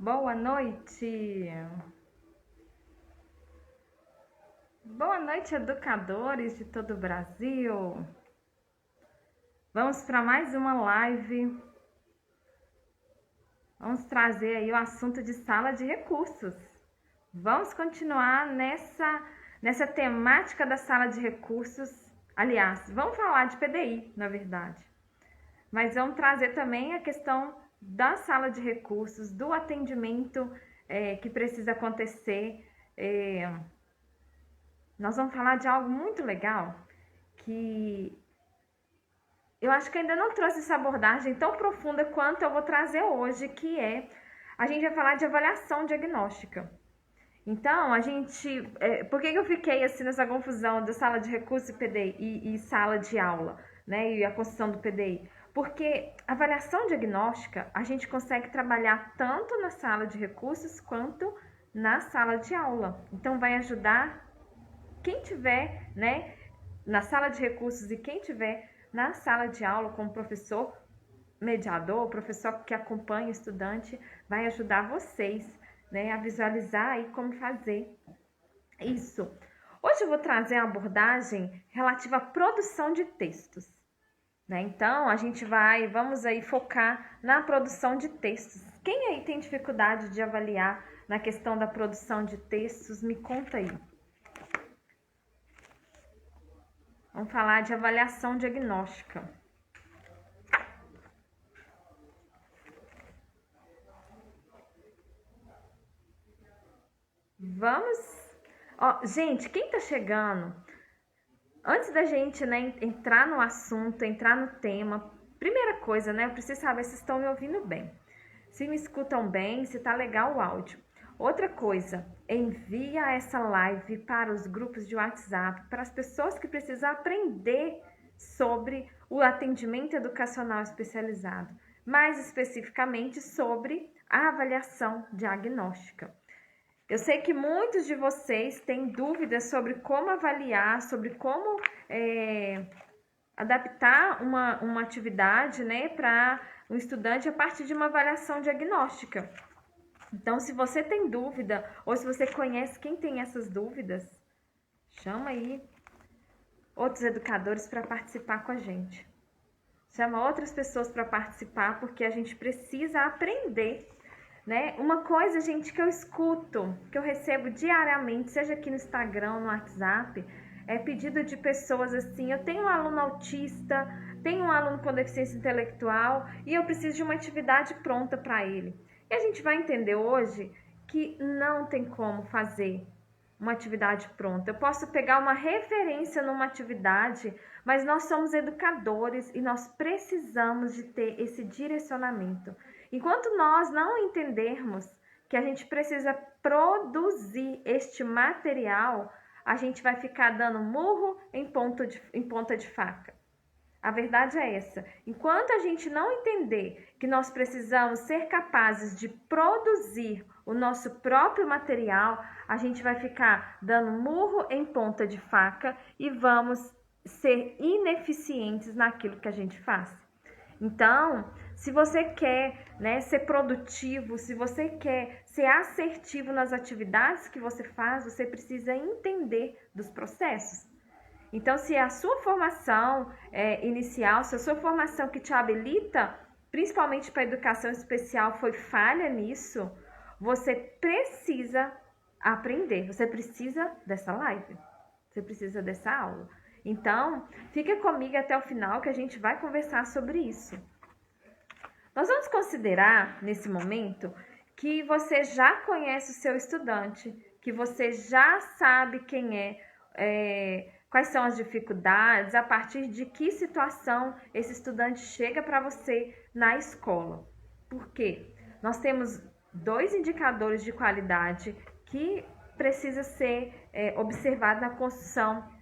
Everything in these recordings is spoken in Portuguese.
Boa noite! Boa noite, educadores de todo o Brasil! Vamos para mais uma live. Vamos trazer aí o assunto de sala de recursos. Vamos continuar nessa temática da sala de recursos. Aliás, vamos falar de PDI, na verdade. Mas vamos trazer também a questão da sala de recursos, do atendimento que precisa acontecer. Nós vamos falar de algo muito legal, que eu acho que ainda não trouxe essa abordagem tão profunda quanto eu vou trazer hoje, que a gente vai falar de avaliação diagnóstica. Então, por que eu fiquei assim nessa confusão da sala de recursos e PDI e sala de aula, né? E a construção do PDI? Porque a avaliação diagnóstica a gente consegue trabalhar tanto na sala de recursos quanto na sala de aula. Então, vai ajudar quem tiver, né, na sala de recursos e quem tiver na sala de aula como professor mediador, professor que acompanha o estudante, vai ajudar vocês, né, a visualizar aí como fazer isso. Hoje eu vou trazer a abordagem relativa à produção de textos, né? Então vamos aí focar na produção de textos. Quem aí tem dificuldade de avaliar na questão da produção de textos, me conta aí. Vamos falar de avaliação diagnóstica. Vamos... Ó, gente, quem tá chegando, antes da gente, né, entrar no assunto, entrar no tema, primeira coisa, né, eu preciso saber se estão me ouvindo bem, se me escutam bem, se tá legal o áudio. Outra coisa, envia essa live para os grupos de WhatsApp, para as pessoas que precisam aprender sobre o atendimento educacional especializado, mais especificamente sobre a avaliação diagnóstica. Eu sei que muitos de vocês têm dúvidas sobre como avaliar, sobre como adaptar uma atividade, né, para um estudante a partir de uma avaliação diagnóstica. Então, se você tem dúvida, ou se você conhece quem tem essas dúvidas, chama aí outros educadores para participar com a gente. Chama outras pessoas para participar, porque a gente precisa aprender, né? Uma coisa, gente, que eu escuto, que eu recebo diariamente, seja aqui no Instagram, no WhatsApp, é pedido de pessoas assim: eu tenho um aluno autista, tenho um aluno com deficiência intelectual e eu preciso de uma atividade pronta para ele. E a gente vai entender hoje que não tem como fazer uma atividade pronta. Eu posso pegar uma referência numa atividade, mas nós somos educadores e nós precisamos de ter esse direcionamento. Enquanto nós não entendermos que a gente precisa produzir este material, a gente vai ficar dando murro em ponta de faca. A verdade é essa. Enquanto a gente não entender que nós precisamos ser capazes de produzir o nosso próprio material, a gente vai ficar dando murro em ponta de faca e vamos ser ineficientes naquilo que a gente faz. Então, se você quer, né, ser produtivo, se você quer ser assertivo nas atividades que você faz, você precisa entender dos processos. Então, se a sua formação inicial, se a sua formação que te habilita, principalmente para a educação especial, foi falha nisso, você precisa aprender, você precisa dessa live, você precisa dessa aula. Então, fica comigo até o final que a gente vai conversar sobre isso. Nós vamos considerar, nesse momento, que você já conhece o seu estudante, que você já sabe quem quais são as dificuldades, a partir de que situação esse estudante chega para você na escola. Por quê? Nós temos 2 indicadores de qualidade que precisa ser observado na construção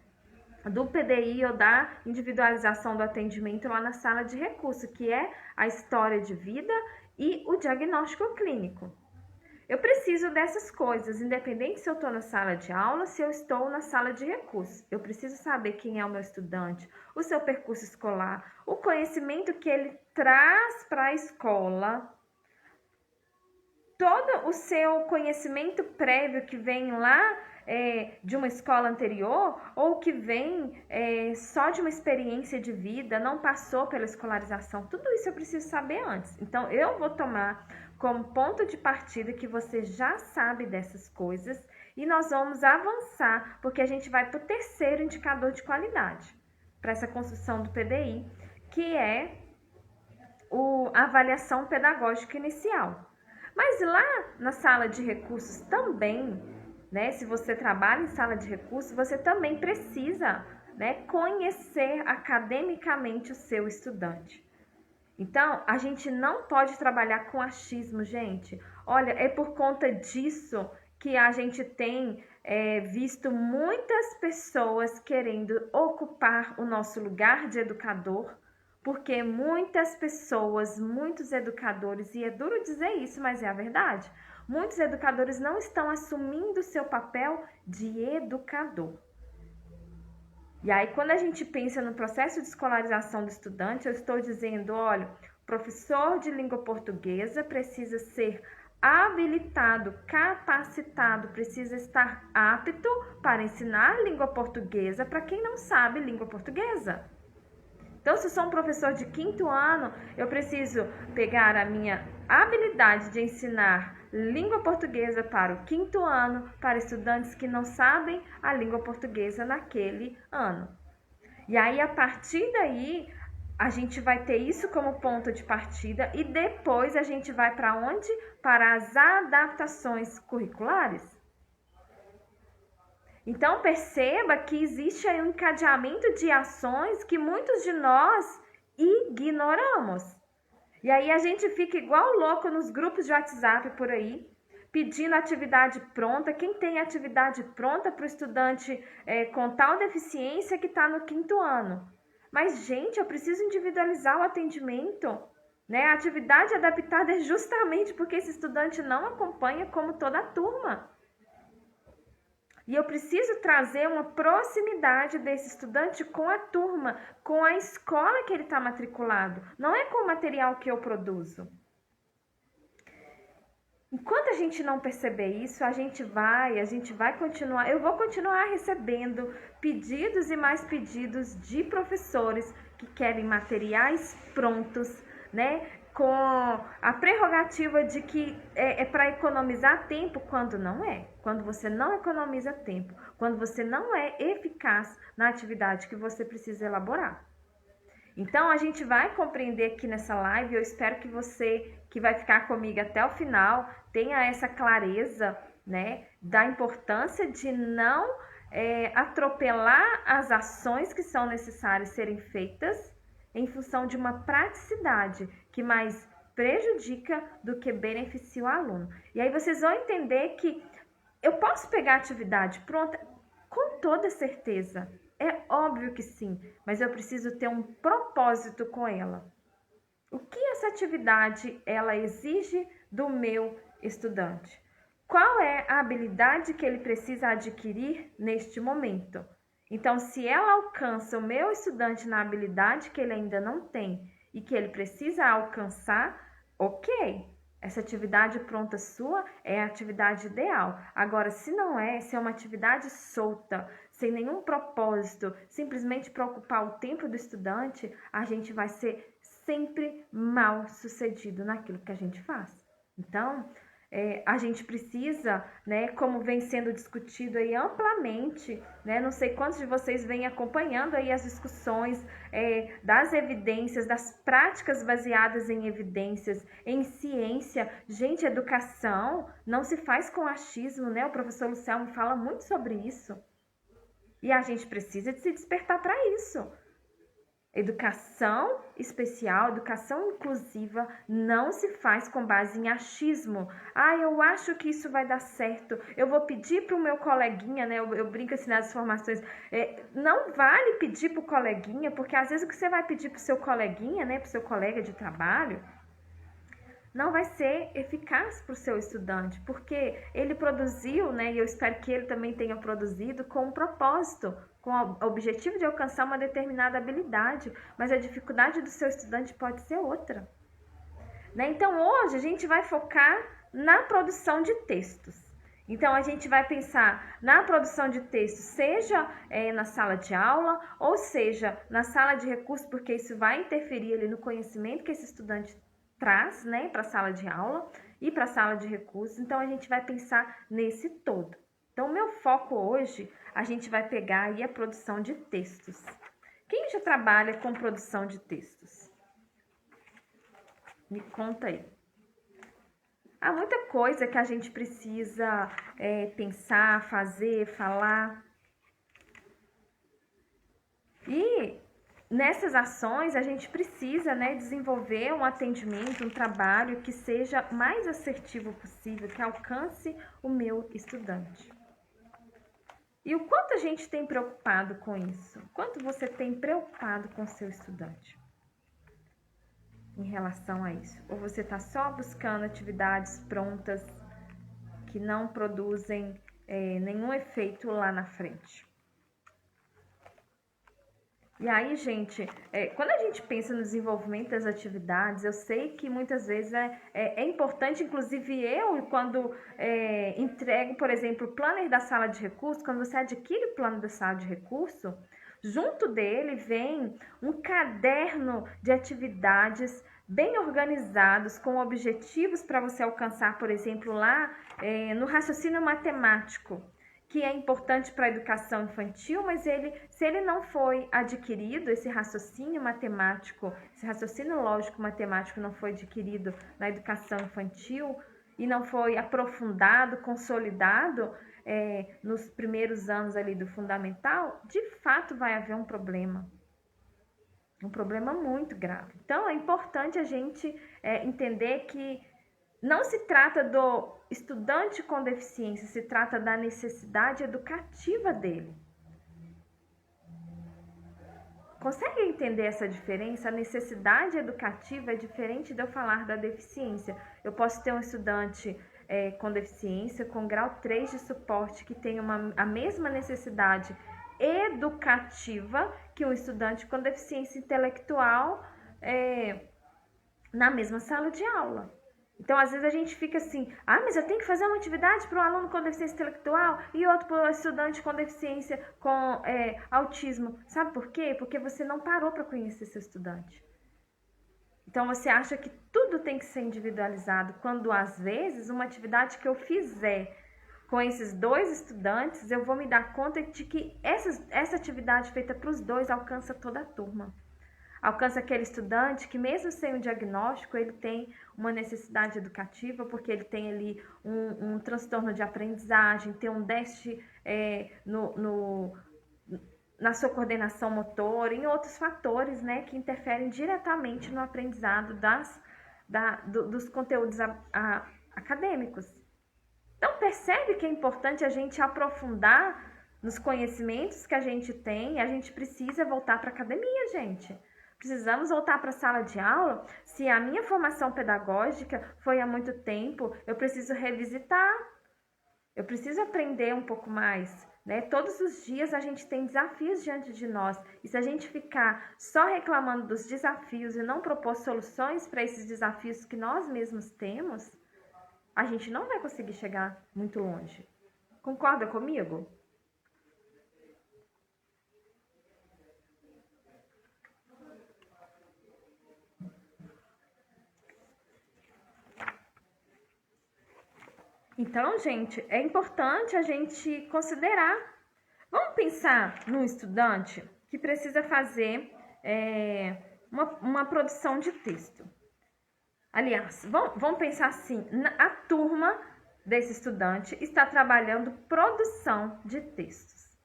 do PDI ou da individualização do atendimento lá na sala de recurso, que é a história de vida e o diagnóstico clínico. Eu preciso dessas coisas, independente se eu estou na sala de aula, se eu estou na sala de recursos. Eu preciso saber quem é o meu estudante, o seu percurso escolar, o conhecimento que ele traz para a escola, o seu conhecimento prévio que vem lá de uma escola anterior ou que vem só de uma experiência de vida, não passou pela escolarização. Tudo isso eu preciso saber antes. Então, eu vou tomar como ponto de partida que você já sabe dessas coisas e nós vamos avançar, porque a gente vai para o terceiro indicador de qualidade, para essa construção do PDI, que é a avaliação pedagógica inicial. Mas lá na sala de recursos também, né, se você trabalha em sala de recursos, você também precisa, né, conhecer academicamente o seu estudante. Então, a gente não pode trabalhar com achismo, gente. Olha, é por conta disso que a gente tem visto muitas pessoas querendo ocupar o nosso lugar de educador, porque muitas pessoas, muitos educadores, e é duro dizer isso, mas é a verdade, muitos educadores não estão assumindo o seu papel de educador. E aí, quando a gente pensa no processo de escolarização do estudante, eu estou dizendo, olha, o professor de língua portuguesa precisa ser habilitado, capacitado, precisa estar apto para ensinar língua portuguesa para quem não sabe língua portuguesa. Então, se eu sou um professor de 5º ano, eu preciso pegar a minha habilidade de ensinar língua portuguesa para o 5º ano, para estudantes que não sabem a língua portuguesa naquele ano. E aí, a partir daí, a gente vai ter isso como ponto de partida e depois a gente vai para onde? Para as adaptações curriculares. Então, perceba que existe aí um encadeamento de ações que muitos de nós ignoramos. E aí a gente fica igual louco nos grupos de WhatsApp por aí, pedindo atividade pronta. Quem tem atividade pronta para o estudante com tal deficiência que está no 5º ano? Mas, gente, eu preciso individualizar o atendimento. Né? A atividade adaptada é justamente porque esse estudante não acompanha como toda a turma. E eu preciso trazer uma proximidade desse estudante com a turma, com a escola que ele está matriculado. Não é com o material que eu produzo. Enquanto a gente não perceber isso, a gente vai continuar, eu vou continuar recebendo pedidos e mais pedidos de professores que querem materiais prontos, né? Com a prerrogativa de que é para economizar tempo, quando não é. Quando você não economiza tempo, quando você não é eficaz na atividade que você precisa elaborar. Então, a gente vai compreender aqui nessa live, eu espero que você, que vai ficar comigo até o final, tenha essa clareza, né, da importância de não atropelar as ações que são necessárias serem feitas em função de uma praticidade que mais prejudica do que beneficia o aluno. E aí vocês vão entender que eu posso pegar a atividade pronta com toda certeza. É óbvio que sim, mas eu preciso ter um propósito com ela. O que essa atividade ela exige do meu estudante? Qual é a habilidade que ele precisa adquirir neste momento? Então, se ela alcança o meu estudante na habilidade que ele ainda não tem e que ele precisa alcançar, ok. Essa atividade pronta sua é a atividade ideal. Agora, se não é, se é uma atividade solta, sem nenhum propósito, simplesmente para ocupar o tempo do estudante, a gente vai ser sempre mal sucedido naquilo que a gente faz. Então, a gente precisa, né, como vem sendo discutido aí amplamente, né, não sei quantos de vocês vêm acompanhando aí as discussões das evidências, das práticas baseadas em evidências, em ciência. Gente, educação não se faz com achismo, né? O professor Luciano fala muito sobre isso. E a gente precisa de se despertar para isso. Educação especial, educação inclusiva não se faz com base em achismo. Ah, eu acho que isso vai dar certo. Eu vou pedir para o meu coleguinha, né? Eu brinco assim nas formações. Não vale pedir para o coleguinha, porque às vezes o que você vai pedir para o seu coleguinha, né? Para o seu colega de trabalho, não vai ser eficaz para o seu estudante, porque ele produziu, né? E eu espero que ele também tenha produzido com um propósito, com o objetivo de alcançar uma determinada habilidade, mas a dificuldade do seu estudante pode ser outra. né? Então, hoje a gente vai focar na produção de textos. Então, a gente vai pensar na produção de textos, seja na sala de aula, ou seja, na sala de recursos, porque isso vai interferir ali no conhecimento que esse estudante traz, né, para a sala de aula e para a sala de recursos. Então, a gente vai pensar nesse todo. Então, o meu foco hoje, a gente vai pegar aí a produção de textos. Quem já trabalha com produção de textos? Me conta aí. Há muita coisa que a gente precisa pensar, fazer, falar. E nessas ações a gente precisa, né, desenvolver um atendimento, um trabalho que seja mais assertivo possível, que alcance o meu estudante. E o quanto a gente tem preocupado com isso? Quanto você tem preocupado com o seu estudante em relação a isso? Ou você está só buscando atividades prontas que não produzem nenhum efeito lá na frente? E aí, gente, quando a gente pensa no desenvolvimento das atividades, eu sei que muitas vezes é importante, inclusive eu, quando entrego, por exemplo, o planner da sala de recursos, quando você adquire o plano da sala de recurso, junto dele vem um caderno de atividades bem organizados, com objetivos para você alcançar, por exemplo, lá no raciocínio matemático, que é importante para a educação infantil, mas se ele não foi adquirido, esse raciocínio matemático, esse raciocínio lógico matemático não foi adquirido na educação infantil e não foi aprofundado, consolidado nos primeiros anos ali do fundamental, de fato vai haver um problema muito grave. Então, é importante a gente entender que não se trata do estudante com deficiência, se trata da necessidade educativa dele. Consegue entender essa diferença? A necessidade educativa é diferente de eu falar da deficiência. Eu posso ter um estudante com deficiência, com grau 3 de suporte, que tem a mesma necessidade educativa que um estudante com deficiência intelectual na mesma sala de aula. Então, às vezes a gente fica assim, mas eu tenho que fazer uma atividade para um aluno com deficiência intelectual e outro para um estudante com deficiência com autismo. Sabe por quê? Porque você não parou para conhecer seu estudante. Então, você acha que tudo tem que ser individualizado, quando às vezes uma atividade que eu fizer com esses dois estudantes, eu vou me dar conta de que essa atividade feita para os dois alcança toda a turma. Alcança aquele estudante que, mesmo sem o diagnóstico, ele tem uma necessidade educativa, porque ele tem ali um transtorno de aprendizagem, tem um déficit na sua coordenação motora, em outros fatores, né, que interferem diretamente no aprendizado dos conteúdos acadêmicos. Então, percebe que é importante a gente aprofundar nos conhecimentos que a gente tem, e a gente precisa voltar para a academia, gente. Precisamos voltar para a sala de aula. Se a minha formação pedagógica foi há muito tempo, eu preciso revisitar. Eu preciso aprender um pouco mais, né? Todos os dias a gente tem desafios diante de nós. E se a gente ficar só reclamando dos desafios e não propor soluções para esses desafios que nós mesmos temos, a gente não vai conseguir chegar muito longe. Concorda comigo? Então, gente, é importante a gente considerar. Vamos pensar num estudante que precisa fazer uma produção de texto. Aliás, vamos pensar assim, a turma desse estudante está trabalhando produção de textos.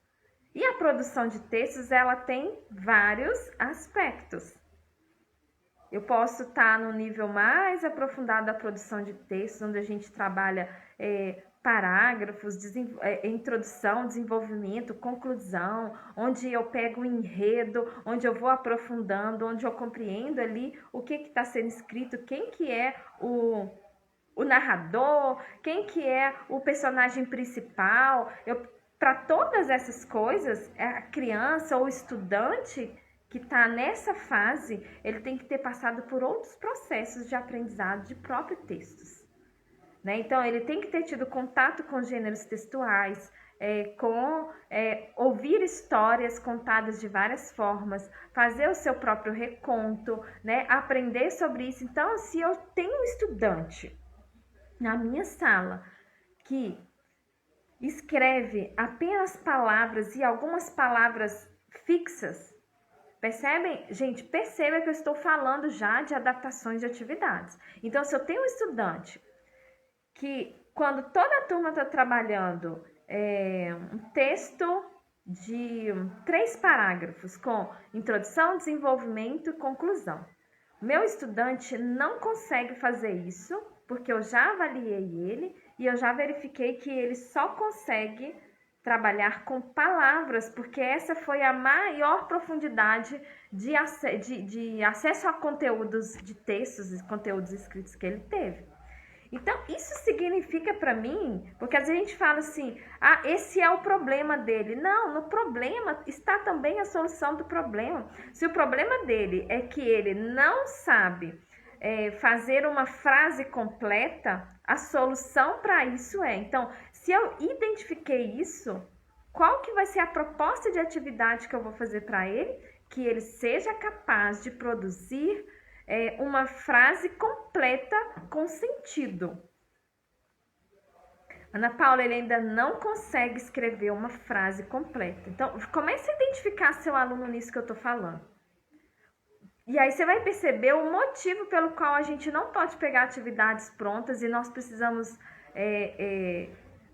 E a produção de textos, ela tem vários aspectos. Eu posso estar no nível mais aprofundado da produção de textos, onde a gente trabalha parágrafos, introdução, desenvolvimento, conclusão, onde eu pego o enredo, onde eu vou aprofundando, onde eu compreendo ali o que está sendo escrito, quem que é o narrador, quem que é o personagem principal. Para todas essas coisas, a criança ou o estudante que está nessa fase, ele tem que ter passado por outros processos de aprendizado de próprios textos, né? Então, ele tem que ter tido contato com gêneros textuais, ouvir histórias contadas de várias formas, fazer o seu próprio reconto, né? Aprender sobre isso. Então, se eu tenho um estudante na minha sala que escreve apenas palavras e algumas palavras fixas, percebem? Gente, perceba que eu estou falando já de adaptações de atividades. Então, se eu tenho um estudante que, quando toda a turma está trabalhando um texto de 3 parágrafos com introdução, desenvolvimento e conclusão, meu estudante não consegue fazer isso, porque eu já avaliei ele e eu já verifiquei que ele só consegue trabalhar com palavras, porque essa foi a maior profundidade de acesso a conteúdos de textos e conteúdos escritos que ele teve. Então, isso significa para mim, porque às vezes a gente fala assim, esse é o problema dele. Não, no problema está também a solução do problema. Se o problema dele é que ele não sabe fazer uma frase completa, a solução para isso então, se eu identifiquei isso, qual que vai ser a proposta de atividade que eu vou fazer para ele? Que ele seja capaz de produzir uma frase completa com sentido. Ana Paula, ele ainda não consegue escrever uma frase completa. Então, comece a identificar seu aluno nisso que eu estou falando. E aí você vai perceber o motivo pelo qual a gente não pode pegar atividades prontas e nós precisamos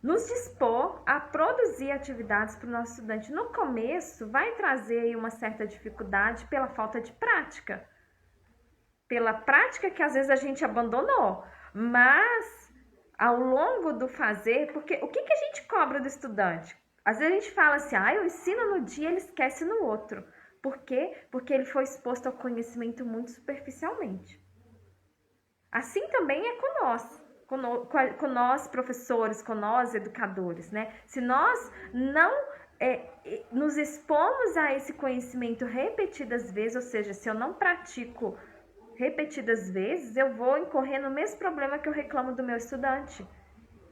nos dispor a produzir atividades para o nosso estudante. No começo, vai trazer aí uma certa dificuldade pela falta de prática. Pela prática que às vezes a gente abandonou, mas ao longo do fazer, porque o que a gente cobra do estudante? Às vezes a gente fala assim, eu ensino no dia, ele esquece no outro. Por quê? Porque ele foi exposto ao conhecimento muito superficialmente. Assim também é com nós professores, com nós educadores, né? Se nós não nos expomos a esse conhecimento repetidas vezes, ou seja, se eu não pratico repetidas vezes, eu vou incorrer no mesmo problema que eu reclamo do meu estudante,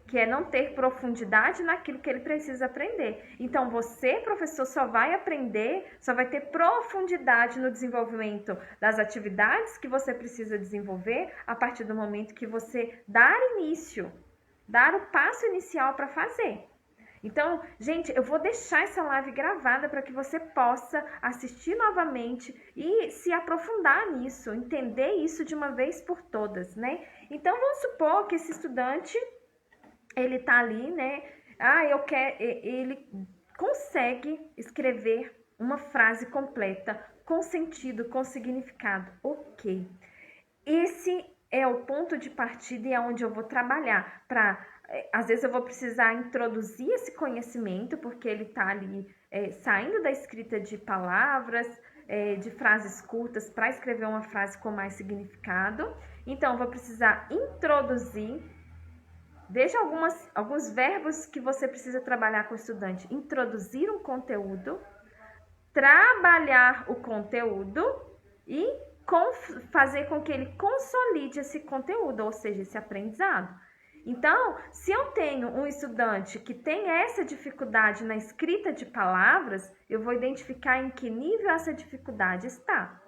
que é não ter profundidade naquilo que ele precisa aprender. Então, você, professor, só vai aprender, só vai ter profundidade no desenvolvimento das atividades que você precisa desenvolver a partir do momento que você dar o passo inicial para fazer. Então, gente, eu vou deixar essa live gravada para que você possa assistir novamente e se aprofundar nisso, entender isso de uma vez por todas, né? Então, vamos supor que esse estudante, ele tá ali, né? Ele consegue escrever uma frase completa, com sentido, com significado. Ok. Esse é o ponto de partida e é onde eu vou trabalhar às vezes eu vou precisar introduzir esse conhecimento, porque ele está ali saindo da escrita de palavras, de frases curtas, para escrever uma frase com mais significado. Então, eu vou precisar introduzir. Veja alguns verbos que você precisa trabalhar com o estudante. Introduzir um conteúdo, trabalhar o conteúdo e fazer com que ele consolide esse conteúdo, ou seja, esse aprendizado. Então, se eu tenho um estudante que tem essa dificuldade na escrita de palavras, eu vou identificar em que nível essa dificuldade está.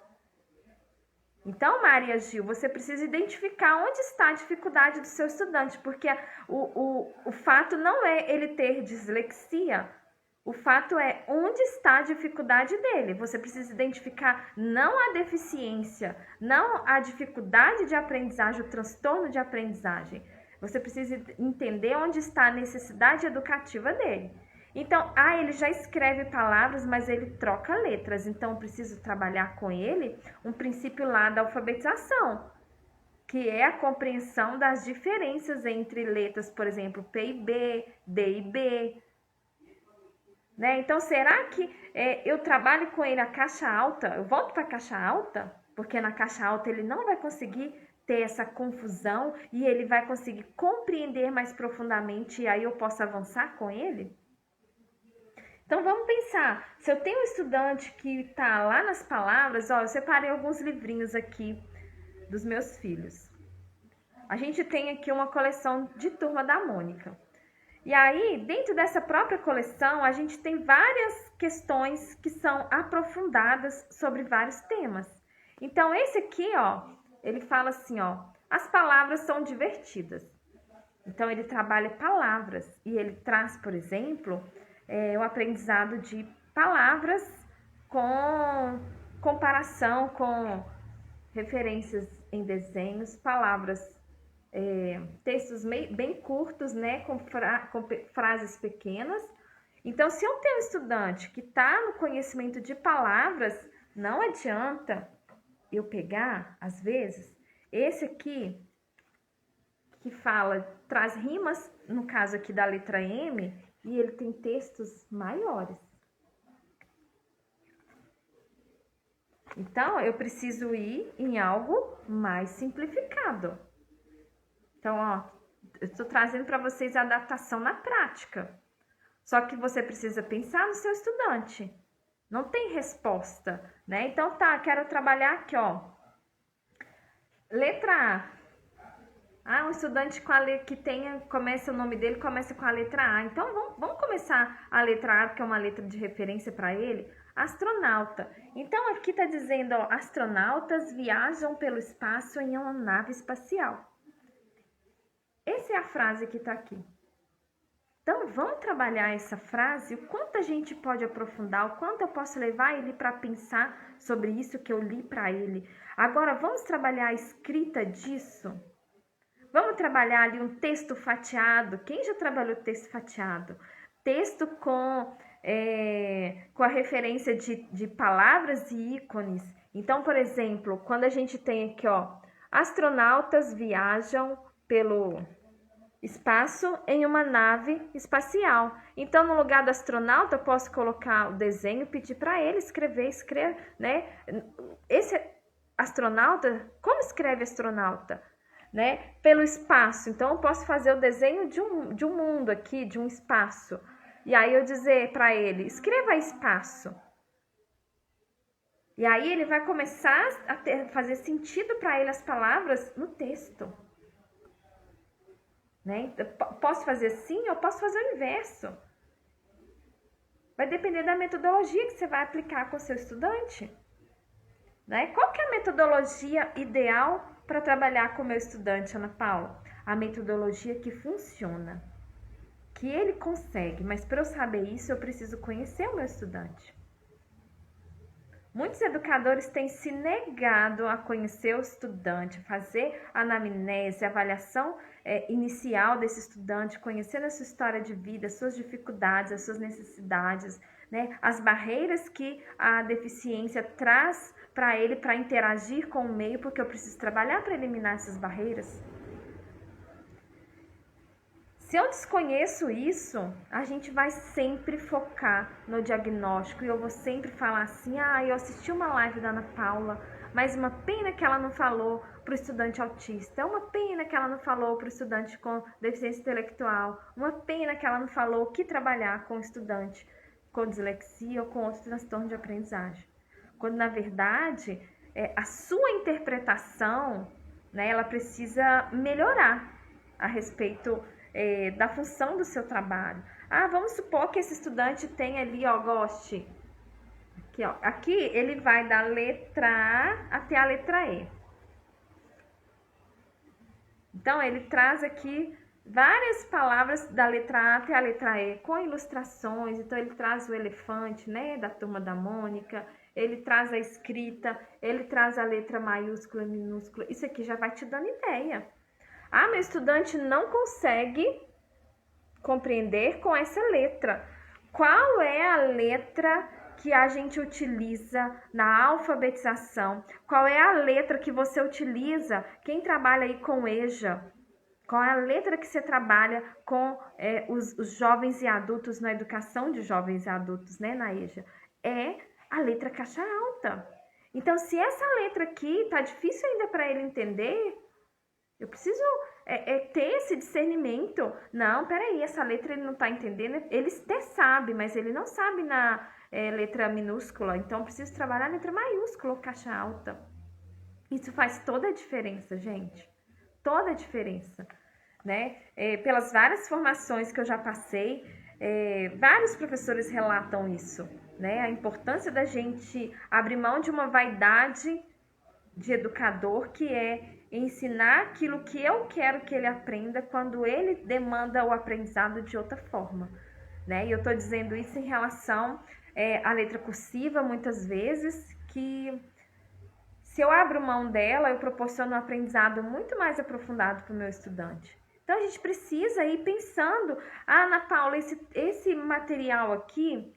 Então, Maria Gil, você precisa identificar onde está a dificuldade do seu estudante, porque o fato não é ele ter dislexia, o fato é onde está a dificuldade dele. Você precisa identificar não a deficiência, não a dificuldade de aprendizagem, o transtorno de aprendizagem. Você precisa entender onde está a necessidade educativa dele. Então, ele já escreve palavras, mas ele troca letras. Então, eu preciso trabalhar com ele um princípio lá da alfabetização, que é a compreensão das diferenças entre letras, por exemplo, P e B, D e B. Né? Então, será que eu trabalho com ele a caixa alta? Eu volto para a caixa alta? Porque na caixa alta ele não vai conseguir ter essa confusão e ele vai conseguir compreender mais profundamente e aí eu posso avançar com ele? Então, vamos pensar. Se eu tenho um estudante que está lá nas palavras, ó, eu separei alguns livrinhos aqui dos meus filhos. A gente tem aqui uma coleção de Turma da Mônica. E aí, dentro dessa própria coleção, a gente tem várias questões que são aprofundadas sobre vários temas. Então, esse aqui, ó, ele fala assim, ó, as palavras são divertidas. Então, ele trabalha palavras e ele traz, por exemplo, o aprendizado de palavras com comparação com referências em desenhos, palavras, textos bem curtos, né, com frases pequenas. Então, se eu tenho um estudante que está no conhecimento de palavras, não adianta eu pegar, às vezes, esse aqui, que traz rimas, no caso aqui da letra M, e ele tem textos maiores. Então, eu preciso ir em algo mais simplificado. Então, ó, eu estou trazendo para vocês a adaptação na prática. Só que você precisa pensar no seu estudante. Não tem resposta, né? Então, tá, quero trabalhar aqui, ó. Letra A. Um estudante começa o nome dele, começa com a letra A. Então, vamos começar a letra A, que é uma letra de referência para ele. Astronauta. Então, aqui tá dizendo, ó, astronautas viajam pelo espaço em uma nave espacial. Essa é a frase que tá aqui. Então, vamos trabalhar essa frase, o quanto a gente pode aprofundar, o quanto eu posso levar ele para pensar sobre isso que eu li para ele. Agora, vamos trabalhar a escrita disso? Vamos trabalhar ali um texto fatiado. Quem já trabalhou texto fatiado? Texto com a referência de palavras e ícones. Então, por exemplo, quando a gente tem aqui, ó, astronautas viajam pelo espaço em uma nave espacial. Então, no lugar do astronauta, eu posso colocar o desenho e pedir para ele escrever, né? Esse astronauta, como escreve astronauta? Né? Pelo espaço. Então, eu posso fazer o desenho de um mundo aqui, de um espaço. E aí eu dizer para ele, escreva espaço. E aí ele vai começar a fazer sentido para ele as palavras no texto. Né? Posso fazer assim, eu posso fazer o inverso. Vai depender da metodologia que você vai aplicar com o seu estudante. Né? Qual que é a metodologia ideal para trabalhar com o meu estudante, Ana Paula? A metodologia que funciona, que ele consegue, mas para eu saber isso, eu preciso conhecer o meu estudante. Muitos educadores têm se negado a conhecer o estudante, fazer anamnese, avaliação inicial desse estudante, conhecendo a sua história de vida, as suas dificuldades, as suas necessidades, né? As barreiras que a deficiência traz para ele para interagir com o meio, porque eu preciso trabalhar para eliminar essas barreiras. Se eu desconheço isso, a gente vai sempre focar no diagnóstico e eu vou sempre falar assim, eu assisti uma live da Ana Paula, mas uma pena que ela não falou para o estudante autista, uma pena que ela não falou para o estudante com deficiência intelectual, uma pena que ela não falou o que trabalhar com o estudante com dislexia ou com outro transtorno de aprendizagem. Quando, na verdade, a sua interpretação, né, ela precisa melhorar a respeito da função do seu trabalho. Vamos supor que esse estudante tem ali, ó, goste. Aqui, ó. Aqui ele vai da letra A até a letra E. Então, ele traz aqui várias palavras da letra A até a letra E, com ilustrações. Então, ele traz o elefante, né, da Turma da Mônica. Ele traz a escrita, ele traz a letra maiúscula e minúscula. Isso aqui já vai te dando ideia. Meu estudante não consegue compreender com essa letra. Qual é a letra que a gente utiliza na alfabetização? Qual é a letra que você utiliza? Quem trabalha aí com EJA? Qual é a letra que você trabalha com os jovens e adultos na educação de jovens e adultos, né, na EJA? É a letra caixa alta. Então, se essa letra aqui tá difícil ainda para ele entender, eu preciso ter esse discernimento. Não, peraí, essa letra ele não está entendendo. Ele até sabe, mas ele não sabe na letra minúscula. Então, eu preciso trabalhar a letra maiúscula ou caixa alta. Isso faz toda a diferença, gente. Toda a diferença, né? Pelas várias formações que eu já passei, vários professores relatam isso, né? A importância da gente abrir mão de uma vaidade de educador, que é ensinar aquilo que eu quero que ele aprenda quando ele demanda o aprendizado de outra forma, né? E eu tô dizendo isso em relação à letra cursiva, muitas vezes, que se eu abro mão dela, eu proporciono um aprendizado muito mais aprofundado para o meu estudante. Então, a gente precisa ir pensando, Ana Paula, esse material aqui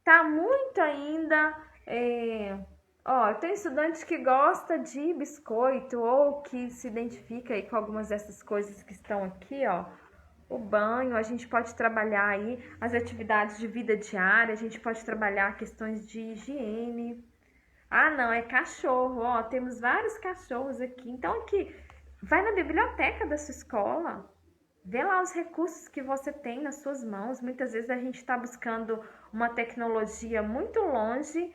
tá muito ainda... eu tenho estudante que gosta de biscoito ou que se identifica aí com algumas dessas coisas que estão aqui, ó. O banho, a gente pode trabalhar aí as atividades de vida diária, a gente pode trabalhar questões de higiene. Ah, não, é cachorro, ó, temos vários cachorros aqui. Então, aqui, vai na biblioteca da sua escola, vê lá os recursos que você tem nas suas mãos. Muitas vezes a gente está buscando uma tecnologia muito longe,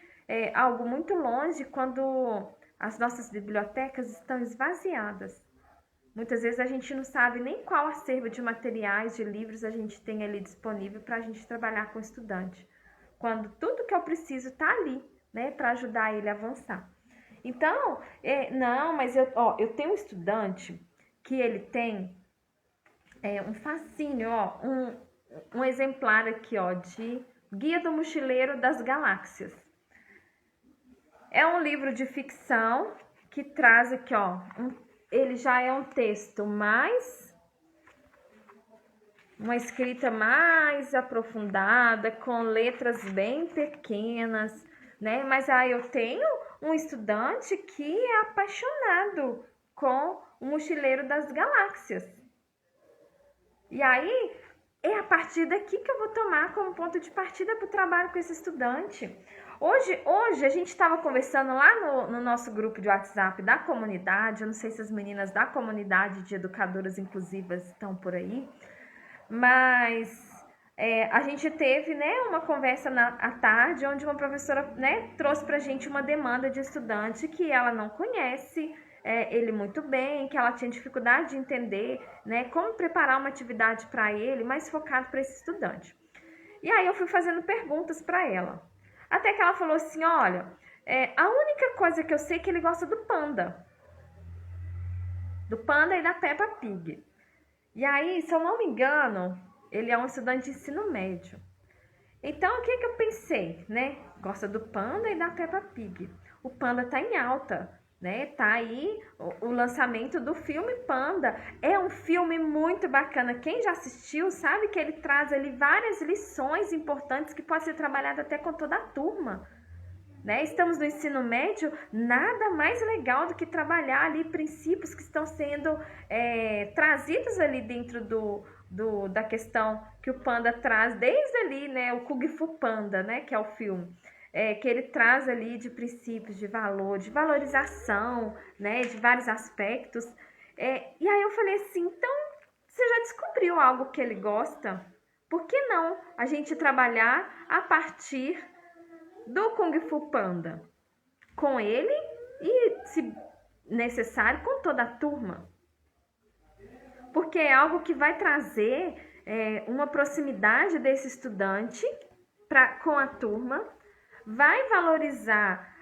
algo muito longe, quando as nossas bibliotecas estão esvaziadas. Muitas vezes a gente não sabe nem qual acervo de materiais, de livros a gente tem ali disponível para a gente trabalhar com o estudante. Quando tudo que eu preciso está ali, né, para ajudar ele a avançar. Então, não, mas eu tenho um estudante que ele tem um fascínio, ó, um exemplar aqui, ó, de Guia do Mochileiro das Galáxias. É um livro de ficção que traz aqui, ó, ele já é um texto mais, uma escrita mais aprofundada, com letras bem pequenas, né? Mas eu tenho um estudante que é apaixonado com o Mochileiro das Galáxias. E aí, é a partir daqui que eu vou tomar como ponto de partida para o trabalho com esse estudante. Hoje a gente estava conversando lá no nosso grupo de WhatsApp da comunidade. Eu não sei se as meninas da comunidade de educadoras inclusivas estão por aí, mas a gente teve, né, uma conversa à tarde, onde uma professora, né, trouxe para a gente uma demanda de estudante que ela não conhece ele muito bem, que ela tinha dificuldade de entender, né, como preparar uma atividade para ele, mais focado para esse estudante. E aí eu fui fazendo perguntas para ela. Até que ela falou assim, olha, a única coisa que eu sei é que ele gosta do Panda. Do Panda e da Peppa Pig. E aí, se eu não me engano, ele é um estudante de ensino médio. Então, o que eu pensei, né? Gosta do Panda e da Peppa Pig. O Panda tá em alta, né? Tá aí o lançamento do filme Panda. É um filme muito bacana. Quem já assistiu sabe que ele traz ali várias lições importantes que podem ser trabalhadas até com toda a turma, né? Estamos no ensino médio, nada mais legal do que trabalhar ali princípios que estão sendo trazidos ali dentro da questão que o Panda traz, desde ali, né, o Kung Fu Panda, né, que é o filme, que ele traz ali de princípios, de valor, de valorização, né, de vários aspectos. E aí eu falei assim, então, você já descobriu algo que ele gosta? Por que não a gente trabalhar a partir do Kung Fu Panda com ele e, se necessário, com toda a turma? Porque é algo que vai trazer uma proximidade desse estudante com a turma, vai valorizar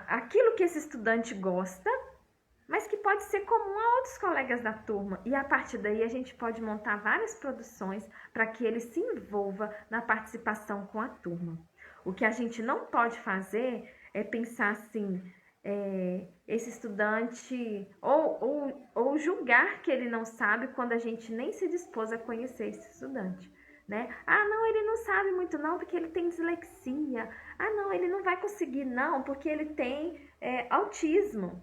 aquilo que esse estudante gosta, mas que pode ser comum a outros colegas da turma. E a partir daí a gente pode montar várias produções para que ele se envolva na participação com a turma. O que a gente não pode fazer é pensar assim, esse estudante, ou julgar que ele não sabe quando a gente nem se dispôs a conhecer esse estudante, né? Ah, não, ele não sabe muito não porque ele tem dislexia. Ah, não, ele não vai conseguir não porque ele tem autismo.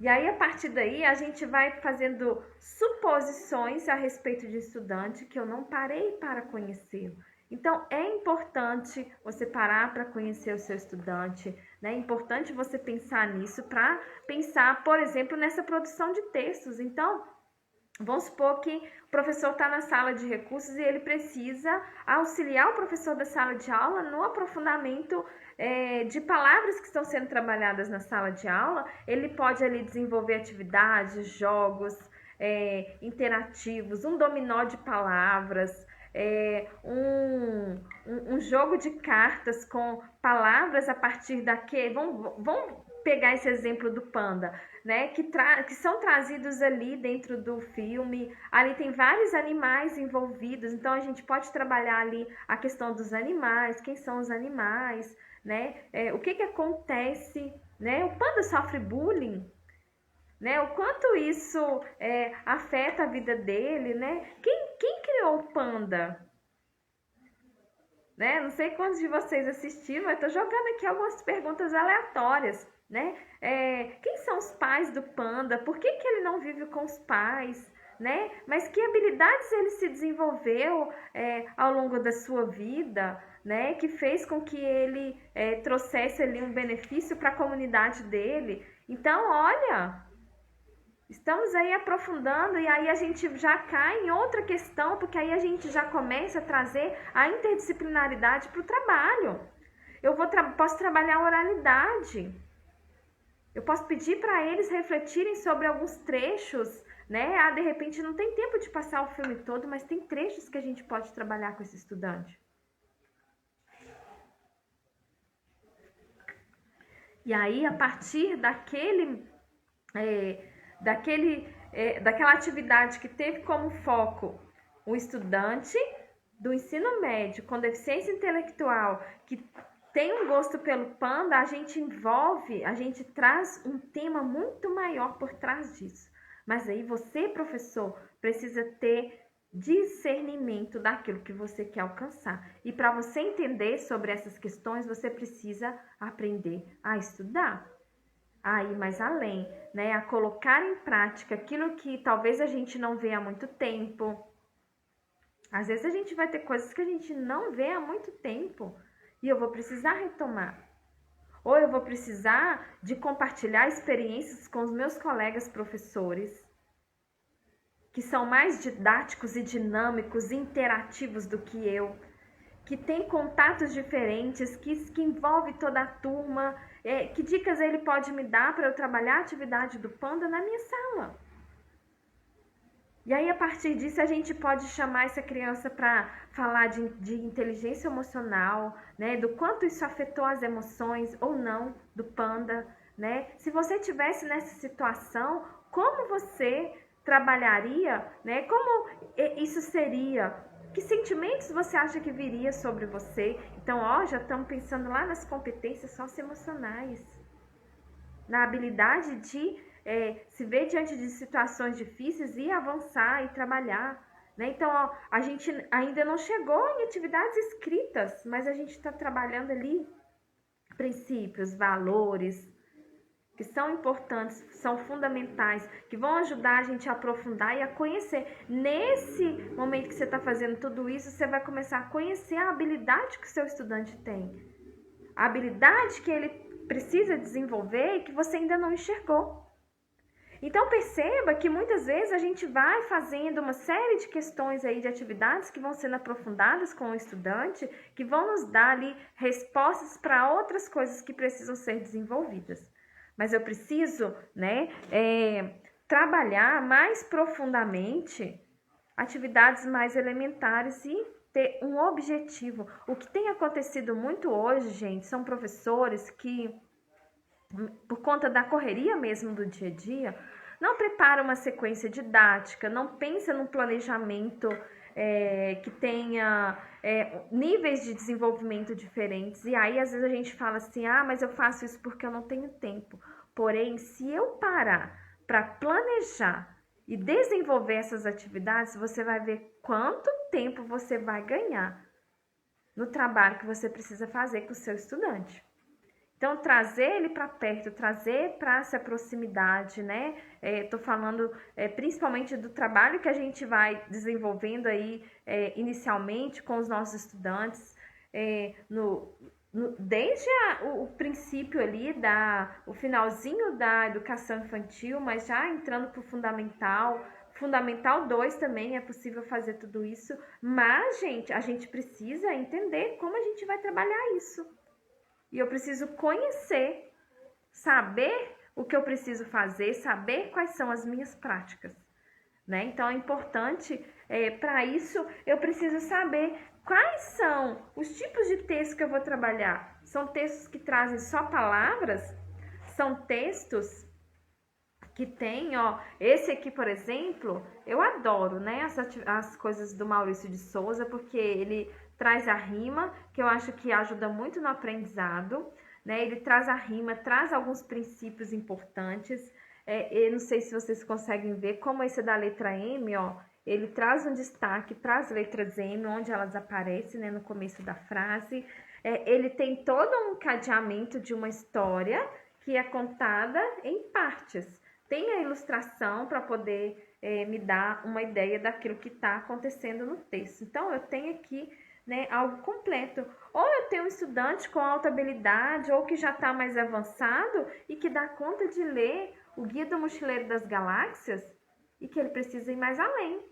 E aí, a partir daí, a gente vai fazendo suposições a respeito de estudante que eu não parei para conhecê-lo. Então, é importante você parar para conhecer o seu estudante, né? É importante você pensar nisso para pensar, por exemplo, nessa produção de textos. Então, Vamos supor que o professor está na sala de recursos e ele precisa auxiliar o professor da sala de aula no aprofundamento de palavras que estão sendo trabalhadas na sala de aula. Ele pode ali desenvolver atividades, jogos interativos, um dominó de palavras, um jogo de cartas com palavras a partir daquele. Vamos pegar esse exemplo do panda, né? Que são trazidos ali dentro do filme. Ali tem vários animais envolvidos, então a gente pode trabalhar ali a questão dos animais, quem são os animais, né? O que acontece, né? O panda sofre bullying, né? O quanto isso afeta a vida dele, né? Quem criou o panda? Né? Não sei quantos de vocês assistiram, mas estou jogando aqui algumas perguntas aleatórias, né? Quem são os pais do panda? Por que ele não vive com os pais? Né? Mas que habilidades ele se desenvolveu ao longo da sua vida, né? Que fez com que ele trouxesse ali um benefício para a comunidade dele. Então, olha, estamos aí aprofundando e aí a gente já cai em outra questão, porque aí a gente já começa a trazer a interdisciplinaridade para o trabalho. Posso trabalhar a oralidade. Eu posso pedir para eles refletirem sobre alguns trechos, né? De repente não tem tempo de passar o filme todo, mas tem trechos que a gente pode trabalhar com esse estudante. E aí, a partir daquela atividade que teve como foco o estudante do ensino médio com deficiência intelectual, que tem um gosto pelo panda, a gente traz um tema muito maior por trás disso. Mas aí você, professor, precisa ter discernimento daquilo que você quer alcançar. E para você entender sobre essas questões, você precisa aprender a estudar, a ir mais além, né? A colocar em prática aquilo que talvez a gente não vê há muito tempo. Às vezes a gente vai ter coisas que a gente não vê há muito tempo e eu vou precisar retomar. Ou eu vou precisar de compartilhar experiências com os meus colegas professores, que são mais didáticos e dinâmicos, interativos do que eu, que tem contatos diferentes, que envolve toda a turma. Que dicas ele pode me dar para eu trabalhar a atividade do panda na minha sala? E aí, a partir disso, a gente pode chamar essa criança para falar de inteligência emocional, né? Do quanto isso afetou as emoções ou não do panda, né? Se você estivesse nessa situação, como você trabalharia, né? Como isso seria? Que sentimentos você acha que viria sobre você? Então, já estamos pensando lá nas competências socioemocionais, na habilidade de se ver diante de situações difíceis e avançar e trabalhar, né? Então, a gente ainda não chegou em atividades escritas, mas a gente está trabalhando ali princípios, valores, que são importantes, são fundamentais, que vão ajudar a gente a aprofundar e a conhecer. Nesse momento que você está fazendo tudo isso, você vai começar a conhecer a habilidade que o seu estudante tem, a habilidade que ele precisa desenvolver e que você ainda não enxergou. Então perceba que muitas vezes a gente vai fazendo uma série de questões aí de atividades que vão sendo aprofundadas com o estudante, que vão nos dar ali respostas para outras coisas que precisam ser desenvolvidas. Mas eu preciso, né, trabalhar mais profundamente atividades mais elementares e ter um objetivo. O que tem acontecido muito hoje, gente, são professores que, por conta da correria mesmo do dia a dia, não preparam uma sequência didática, não pensa num planejamento que tenha níveis de desenvolvimento diferentes. E aí, às vezes, a gente fala assim, mas eu faço isso porque eu não tenho tempo. Porém, se eu parar para planejar e desenvolver essas atividades, você vai ver quanto tempo você vai ganhar no trabalho que você precisa fazer com o seu estudante. Então, trazer ele para perto, trazer para essa proximidade, né? Tô falando principalmente do trabalho que a gente vai desenvolvendo aí inicialmente com os nossos estudantes, desde o princípio ali, o finalzinho da educação infantil, mas já entrando para o fundamental, Fundamental 2 também é possível fazer tudo isso, mas, gente, a gente precisa entender como a gente vai trabalhar isso. E eu preciso conhecer, saber o que eu preciso fazer, saber quais são as minhas práticas, né? Então, é importante, para isso, eu preciso saber quais são os tipos de texto que eu vou trabalhar. São textos que trazem só palavras? São textos que tem, ó, esse aqui, por exemplo, eu adoro, né, as coisas do Maurício de Souza, porque ele traz a rima, que eu acho que ajuda muito no aprendizado, né, ele traz a rima, traz alguns princípios importantes, eu não sei se vocês conseguem ver, como esse da letra M, ó, ele traz um destaque para as letras M, onde elas aparecem, né, no começo da frase, ele tem todo um cadeamento de uma história que é contada em partes. Tem a ilustração para poder me dar uma ideia daquilo que está acontecendo no texto. Então, eu tenho aqui, né, algo completo. Ou eu tenho um estudante com alta habilidade, ou que já está mais avançado e que dá conta de ler o Guia do Mochileiro das Galáxias e que ele precisa ir mais além.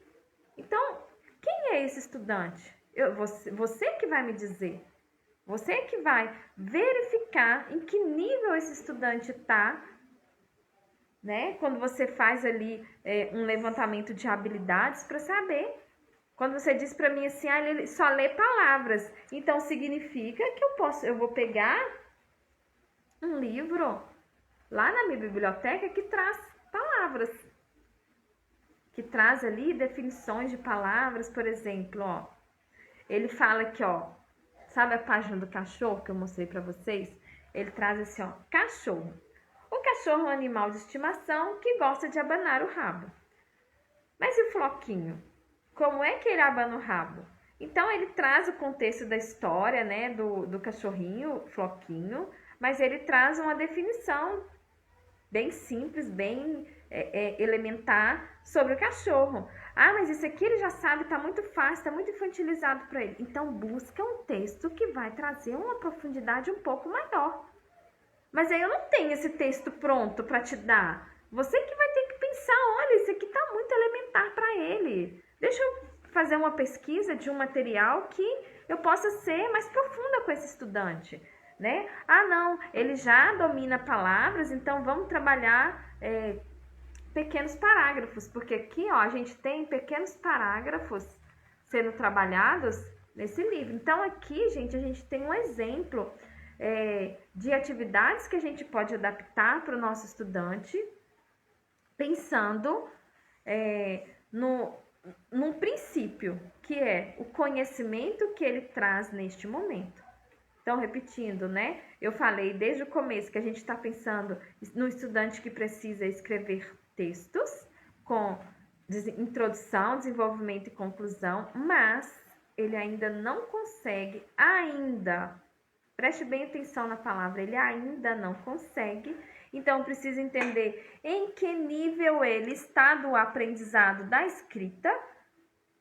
Então, quem é esse estudante? Você que vai me dizer. Você que vai verificar em que nível esse estudante está, né? Quando você faz ali um levantamento de habilidades para saber. Quando você diz para mim assim, ele só lê palavras, então significa que eu vou pegar um livro lá na minha biblioteca que traz palavras, que traz ali definições de palavras, por exemplo, ó. Ele fala aqui, ó, sabe a página do cachorro que eu mostrei para vocês? Ele traz assim, ó, cachorro. O cachorro é um animal de estimação que gosta de abanar o rabo. Mas e o Floquinho? Como é que ele abana o rabo? Então, ele traz o contexto da história, né, do cachorrinho, Floquinho, mas ele traz uma definição bem simples, bem elementar sobre o cachorro. Ah, mas isso aqui ele já sabe, tá muito fácil, tá muito infantilizado para ele. Então, busca um texto que vai trazer uma profundidade um pouco maior. Mas aí eu não tenho esse texto pronto para te dar. Você que vai ter que pensar, olha, isso aqui tá muito elementar para ele. Deixa eu fazer uma pesquisa de um material que eu possa ser mais profunda com esse estudante, né? Ah, não, ele já domina palavras, então vamos trabalhar pequenos parágrafos, porque aqui, ó, a gente tem pequenos parágrafos sendo trabalhados nesse livro. Então, aqui, gente, a gente tem um exemplo de atividades que a gente pode adaptar para o nosso estudante, pensando num princípio, que é o conhecimento que ele traz neste momento. Então, repetindo, né? Eu falei desde o começo que a gente está pensando no estudante que precisa escrever textos com introdução, desenvolvimento e conclusão, mas ele ainda não consegue, preste bem atenção na palavra, ele ainda não consegue. Então, precisa entender em que nível ele está do aprendizado da escrita,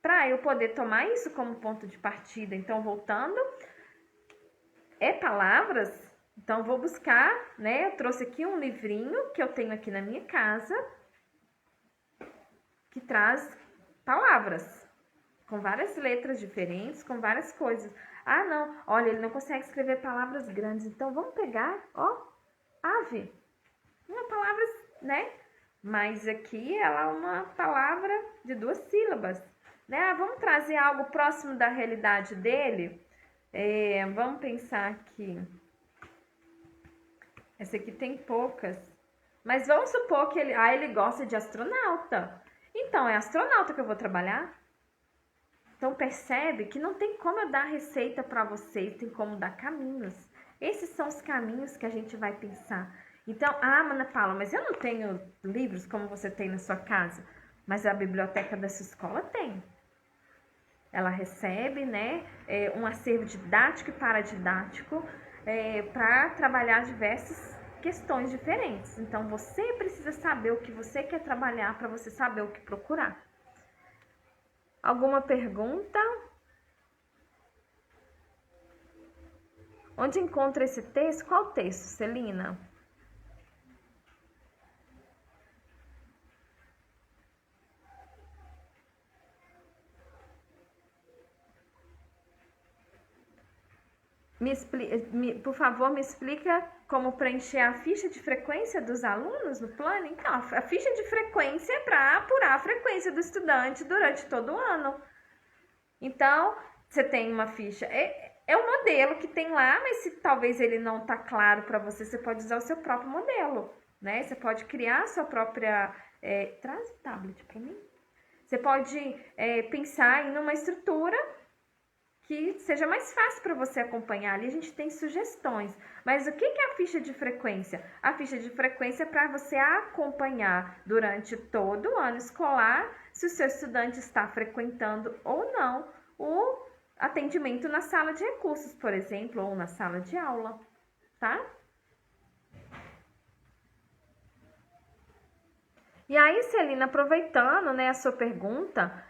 para eu poder tomar isso como ponto de partida. Então, voltando, palavras, então vou buscar, né? Eu trouxe aqui um livrinho que eu tenho aqui na minha casa, que traz palavras, com várias letras diferentes, com várias coisas. Ah, não, olha, ele não consegue escrever palavras grandes, então vamos pegar, ó, ave. Uma palavra, né? Mas aqui ela é uma palavra de 2 sílabas, né? Ah, vamos trazer algo próximo da realidade dele? Vamos pensar aqui. Essa aqui tem poucas. Mas vamos supor que ele gosta de astronauta. Então, é astronauta que eu vou trabalhar? Então, percebe que não tem como eu dar receita para vocês, tem como dar caminhos. Esses são os caminhos que a gente vai pensar. Então, Ana Paula, mas eu não tenho livros como você tem na sua casa. Mas a biblioteca da sua escola tem. Ela recebe, né, um acervo didático e paradidático para trabalhar diversas questões diferentes. Então, você precisa saber o que você quer trabalhar para você saber o que procurar. Alguma pergunta? Onde encontra esse texto? Qual texto, Celina? Por favor, me explica como preencher a ficha de frequência dos alunos no plano? Então, a ficha de frequência é para apurar a frequência do estudante durante todo o ano. Então, você tem uma ficha. É o modelo que tem lá, mas se talvez ele não tá claro para você, você pode usar o seu próprio modelo, né? Você pode criar a sua própria... traz o tablet para mim. Você pode pensar em uma estrutura que seja mais fácil para você acompanhar. Ali a gente tem sugestões. Mas o que é a ficha de frequência? A ficha de frequência é para você acompanhar durante todo o ano escolar se o seu estudante está frequentando ou não o atendimento na sala de recursos, por exemplo, ou na sala de aula, tá? E aí, Celina, aproveitando, né, a sua pergunta,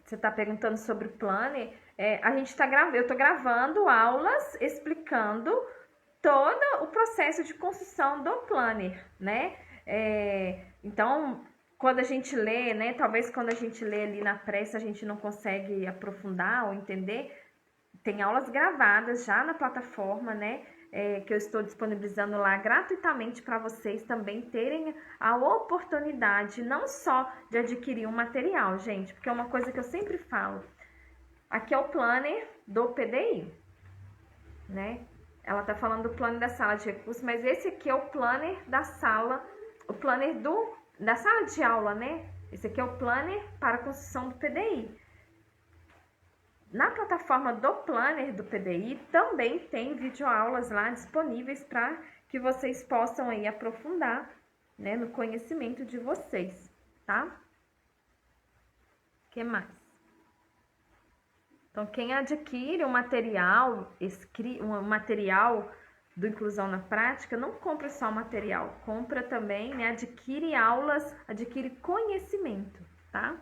você está perguntando sobre o planner, eu estou gravando aulas explicando todo o processo de construção do planner, né? Então, quando a gente lê, né, talvez quando a gente lê ali na pressa a gente não consegue aprofundar ou entender, tem aulas gravadas já na plataforma, né? Que eu estou disponibilizando lá gratuitamente para vocês também terem a oportunidade não só de adquirir um material, gente, porque é uma coisa que eu sempre falo. Aqui é o planner do PDI, né? Ela tá falando do planner da sala de recursos, mas esse aqui é o planner da sala, o planner da sala de aula, né? Esse aqui é o planner para a construção do PDI. Na plataforma do Planner do PDI também tem videoaulas lá disponíveis para que vocês possam aí aprofundar, né, no conhecimento de vocês, tá? O que mais? Então, quem adquire um material do Inclusão na Prática, não compra só o material, compra também, né, adquire aulas, adquire conhecimento, tá?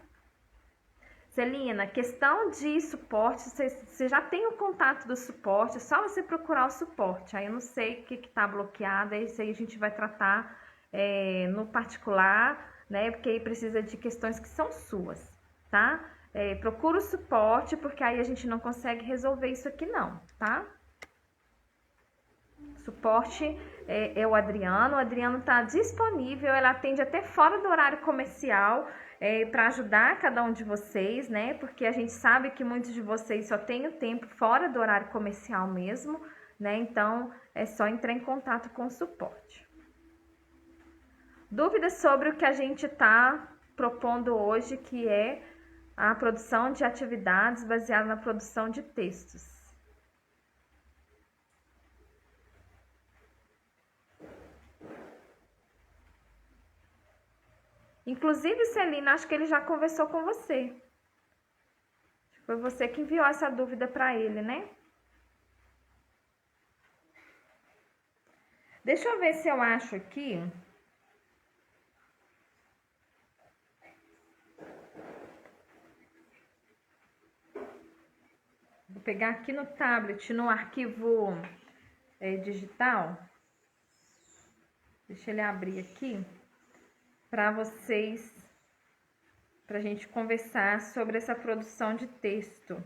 Celina, questão de suporte, você já tem o contato do suporte, é só você procurar o suporte. Aí eu não sei o que está bloqueado, isso aí a gente vai tratar no particular, né? Porque aí precisa de questões que são suas, tá? Procura o suporte, porque aí a gente não consegue resolver isso aqui não, tá? Suporte é o Adriano está disponível, ela atende até fora do horário comercial, para ajudar cada um de vocês, né? Porque a gente sabe que muitos de vocês só têm o tempo fora do horário comercial mesmo, né? Então, é só entrar em contato com o suporte. Dúvidas sobre o que a gente está propondo hoje, que é a produção de atividades baseada na produção de textos. Inclusive, Celina, acho que ele já conversou com você. Foi você que enviou essa dúvida para ele, né? Deixa eu ver se eu acho aqui. Vou pegar aqui no tablet, no arquivo digital. Deixa ele abrir aqui. Para vocês, para a gente conversar sobre essa produção de texto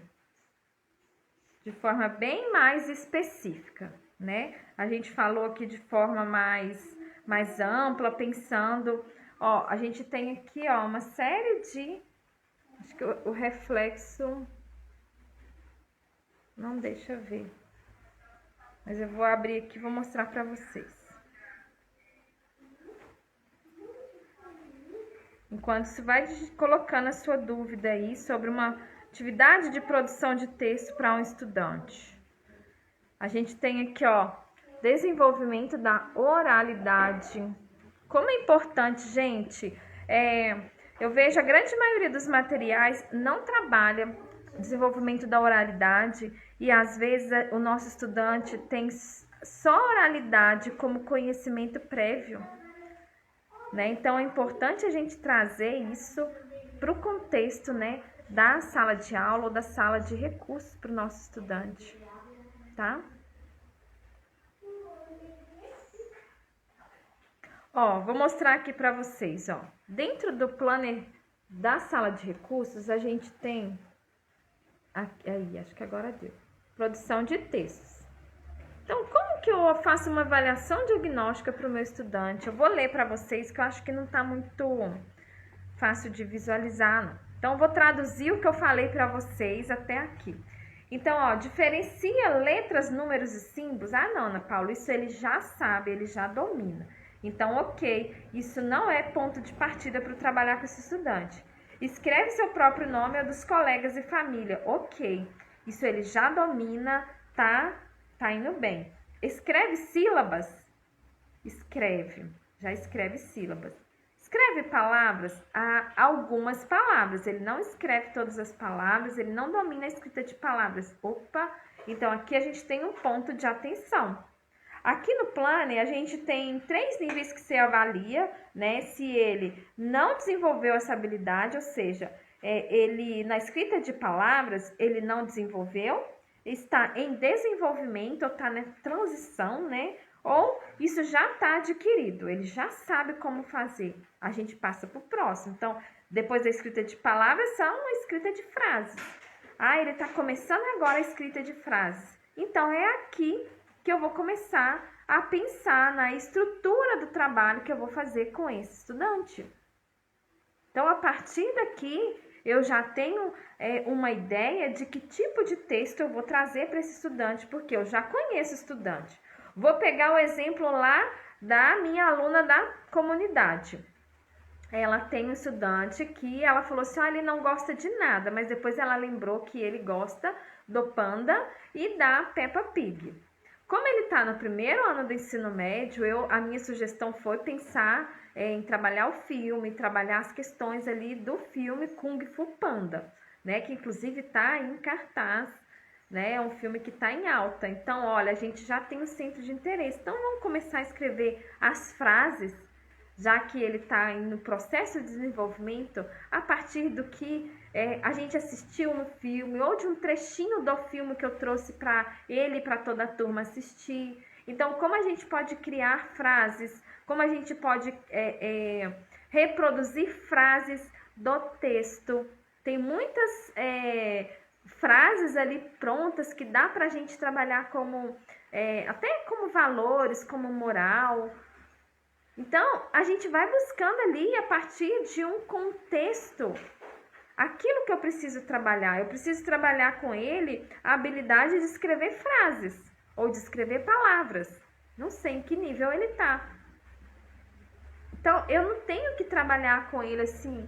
de forma bem mais específica, né? A gente falou aqui de forma mais ampla, pensando, ó, a gente tem aqui, ó, uma série de, acho que o reflexo, não deixa ver, mas eu vou abrir aqui e vou mostrar para vocês. Enquanto você vai colocando a sua dúvida aí sobre uma atividade de produção de texto para um estudante. A gente tem aqui, ó, desenvolvimento da oralidade. Como é importante, gente, eu vejo a grande maioria dos materiais não trabalha desenvolvimento da oralidade e às vezes o nosso estudante tem só oralidade como conhecimento prévio. Né? Então, é importante a gente trazer isso para o contexto, né, da sala de aula ou da sala de recursos para o nosso estudante, tá? Ó, vou mostrar aqui para vocês, ó. Dentro do planner da sala de recursos, a gente tem... Aí, acho que agora deu. Produção de textos. Então, como que eu faço uma avaliação diagnóstica para o meu estudante? Eu vou ler para vocês, que eu acho que não está muito fácil de visualizar, não. Então, eu vou traduzir o que eu falei para vocês até aqui. Então, ó, diferencia letras, números e símbolos. Ah, não, Ana Paula, isso ele já sabe, ele já domina. Então, ok, isso não é ponto de partida para trabalhar com esse estudante. Escreve seu próprio nome ou dos colegas e família. Ok, isso ele já domina, tá indo bem. Escreve sílabas? Escreve, já escreve sílabas. Escreve palavras? Algumas palavras. Ele não escreve todas as palavras, ele não domina a escrita de palavras. Opa, então aqui a gente tem um ponto de atenção. Aqui no Planner, a gente tem 3 níveis que você avalia, né? Se ele não desenvolveu essa habilidade, ou seja, ele na escrita de palavras, ele não desenvolveu, está em desenvolvimento, ou está na transição, né? Ou isso já está adquirido, ele já sabe como fazer. A gente passa para o próximo. Então, depois da escrita de palavras, são a escrita de frases. Ah, ele está começando agora a escrita de frases. Então, é aqui que eu vou começar a pensar na estrutura do trabalho que eu vou fazer com esse estudante. Então, a partir daqui, eu já tenho uma ideia de que tipo de texto eu vou trazer para esse estudante, porque eu já conheço o estudante. Vou pegar o exemplo lá da minha aluna da comunidade. Ela tem um estudante que ela falou assim, ele não gosta de nada, mas depois ela lembrou que ele gosta do Panda e da Peppa Pig. Como ele está no primeiro ano do ensino médio, a minha sugestão foi pensar em trabalhar o filme, trabalhar as questões ali do filme Kung Fu Panda, né? Que inclusive está em cartaz, né? É um filme que está em alta. Então, olha, a gente já tem o centro de interesse. Então, vamos começar a escrever as frases, já que ele está no processo de desenvolvimento, a partir do que a gente assistiu no filme, ou de um trechinho do filme que eu trouxe para ele e para toda a turma assistir. Então, como a gente pode criar frases, como a gente pode reproduzir frases do texto. Tem muitas frases ali prontas que dá para a gente trabalhar como, até como valores, como moral. Então, a gente vai buscando ali a partir de um contexto aquilo que eu preciso trabalhar. Eu preciso trabalhar com ele a habilidade de escrever frases ou de escrever palavras. Não sei em que nível ele está. Então, eu não tenho que trabalhar com ele assim.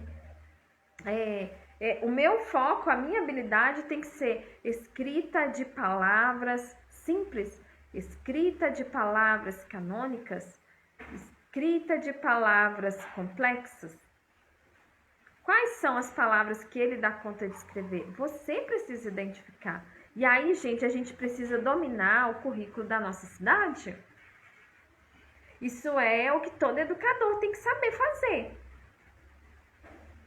O meu foco, a minha habilidade tem que ser escrita de palavras simples, escrita de palavras canônicas, escrita de palavras complexas. Quais são as palavras que ele dá conta de escrever? Você precisa identificar. E aí, gente, a gente precisa dominar o currículo da nossa cidade. Isso é o que todo educador tem que saber fazer.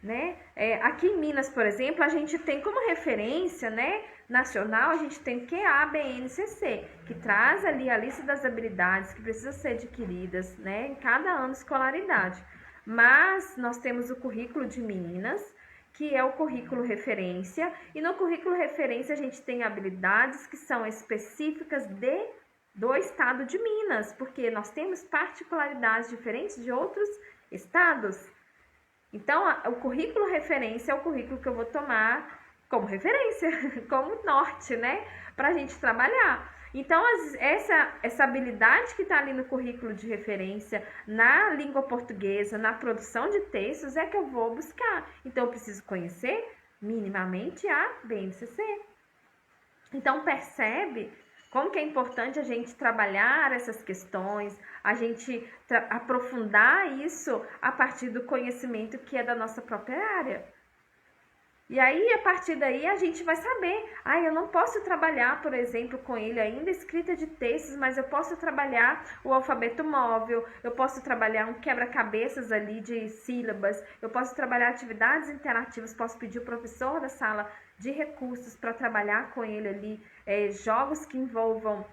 Né? Aqui em Minas, por exemplo, a gente tem como referência, né, nacional, a gente tem o QABNCC, que traz ali a lista das habilidades que precisam ser adquiridas, né, em cada ano de escolaridade. Mas nós temos o currículo de Minas, que é o currículo referência, e no currículo referência a gente tem habilidades que são específicas do estado de Minas, porque nós temos particularidades diferentes de outros estados. Então, o currículo referência é o currículo que eu vou tomar como referência, como norte, né? Para a gente trabalhar. Então, essa habilidade que está ali no currículo de referência, na língua portuguesa, na produção de textos, é que eu vou buscar. Então, eu preciso conhecer minimamente a BNCC. Então, percebe como que é importante a gente trabalhar essas questões, a gente aprofundar isso a partir do conhecimento que é da nossa própria área. E aí, a partir daí, a gente vai saber. Eu não posso trabalhar, por exemplo, com ele ainda escrita de textos, mas eu posso trabalhar o alfabeto móvel, eu posso trabalhar um quebra-cabeças ali de sílabas, eu posso trabalhar atividades interativas, posso pedir o professor da sala de recursos para trabalhar com ele ali, jogos que envolvam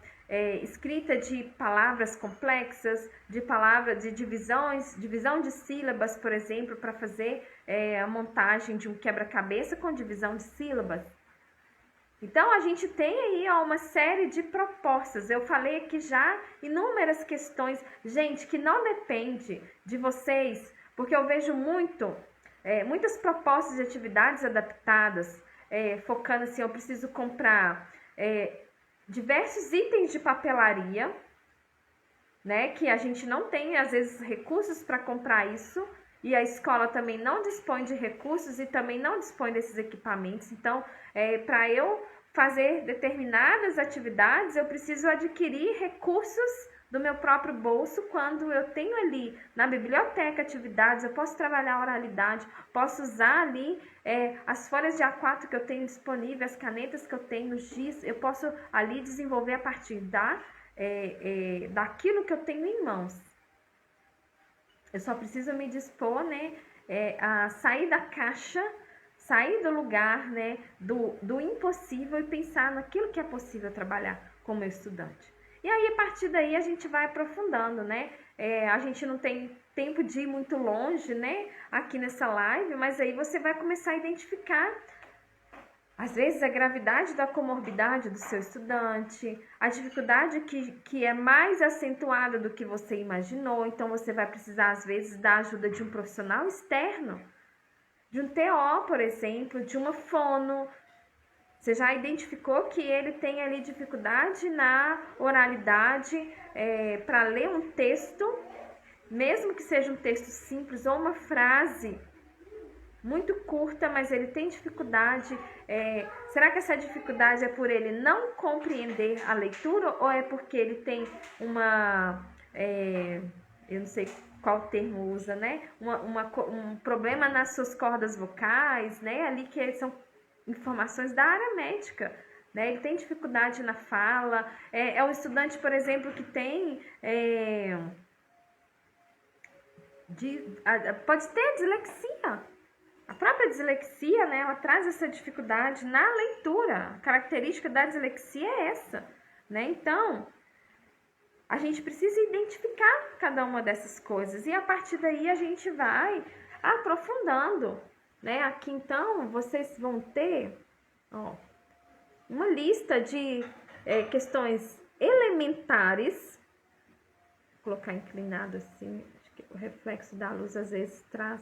escrita de palavras complexas, de divisão de sílabas, por exemplo, para fazer a montagem de um quebra-cabeça com divisão de sílabas. Então, a gente tem aí ó, uma série de propostas. Eu falei aqui já inúmeras questões, gente, que não depende de vocês, porque eu vejo muitas propostas de atividades adaptadas, focando assim, eu preciso comprar diversos itens de papelaria, né, que a gente não tem, às vezes, recursos para comprar isso, e a escola também não dispõe de recursos e também não dispõe desses equipamentos. Então, para eu fazer determinadas atividades, eu preciso adquirir recursos do meu próprio bolso. Quando eu tenho ali na biblioteca atividades, eu posso trabalhar a oralidade, posso usar ali as folhas de A4 que eu tenho disponível, as canetas que eu tenho, os giz, eu posso ali desenvolver a partir daquilo que eu tenho em mãos. Eu só preciso me dispor, né, a sair da caixa, sair do lugar, né, do impossível e pensar naquilo que é possível trabalhar como estudante. E aí, a partir daí, a gente vai aprofundando, né? A gente não tem tempo de ir muito longe, né, aqui nessa live, mas aí você vai começar a identificar às vezes, a gravidade da comorbidade do seu estudante, a dificuldade que é mais acentuada do que você imaginou. Então, você vai precisar, às vezes, da ajuda de um profissional externo, de um TO, por exemplo, de uma fono. Você já identificou que ele tem ali dificuldade na oralidade para ler um texto, mesmo que seja um texto simples ou uma frase muito curta, mas ele tem dificuldade. Será que essa dificuldade é por ele não compreender a leitura ou é porque ele tem eu não sei qual termo usa, né? Um problema nas suas cordas vocais, né? Ali que são informações da área médica, né? Ele tem dificuldade na fala. É um estudante, por exemplo, que tem pode ter dislexia. A própria dislexia, né, ela traz essa dificuldade na leitura. A característica da dislexia é essa, né? Então, a gente precisa identificar cada uma dessas coisas e a partir daí a gente vai aprofundando, né? Aqui, então, vocês vão ter uma lista de questões elementares. Vou colocar inclinado assim, acho que o reflexo da luz às vezes traz.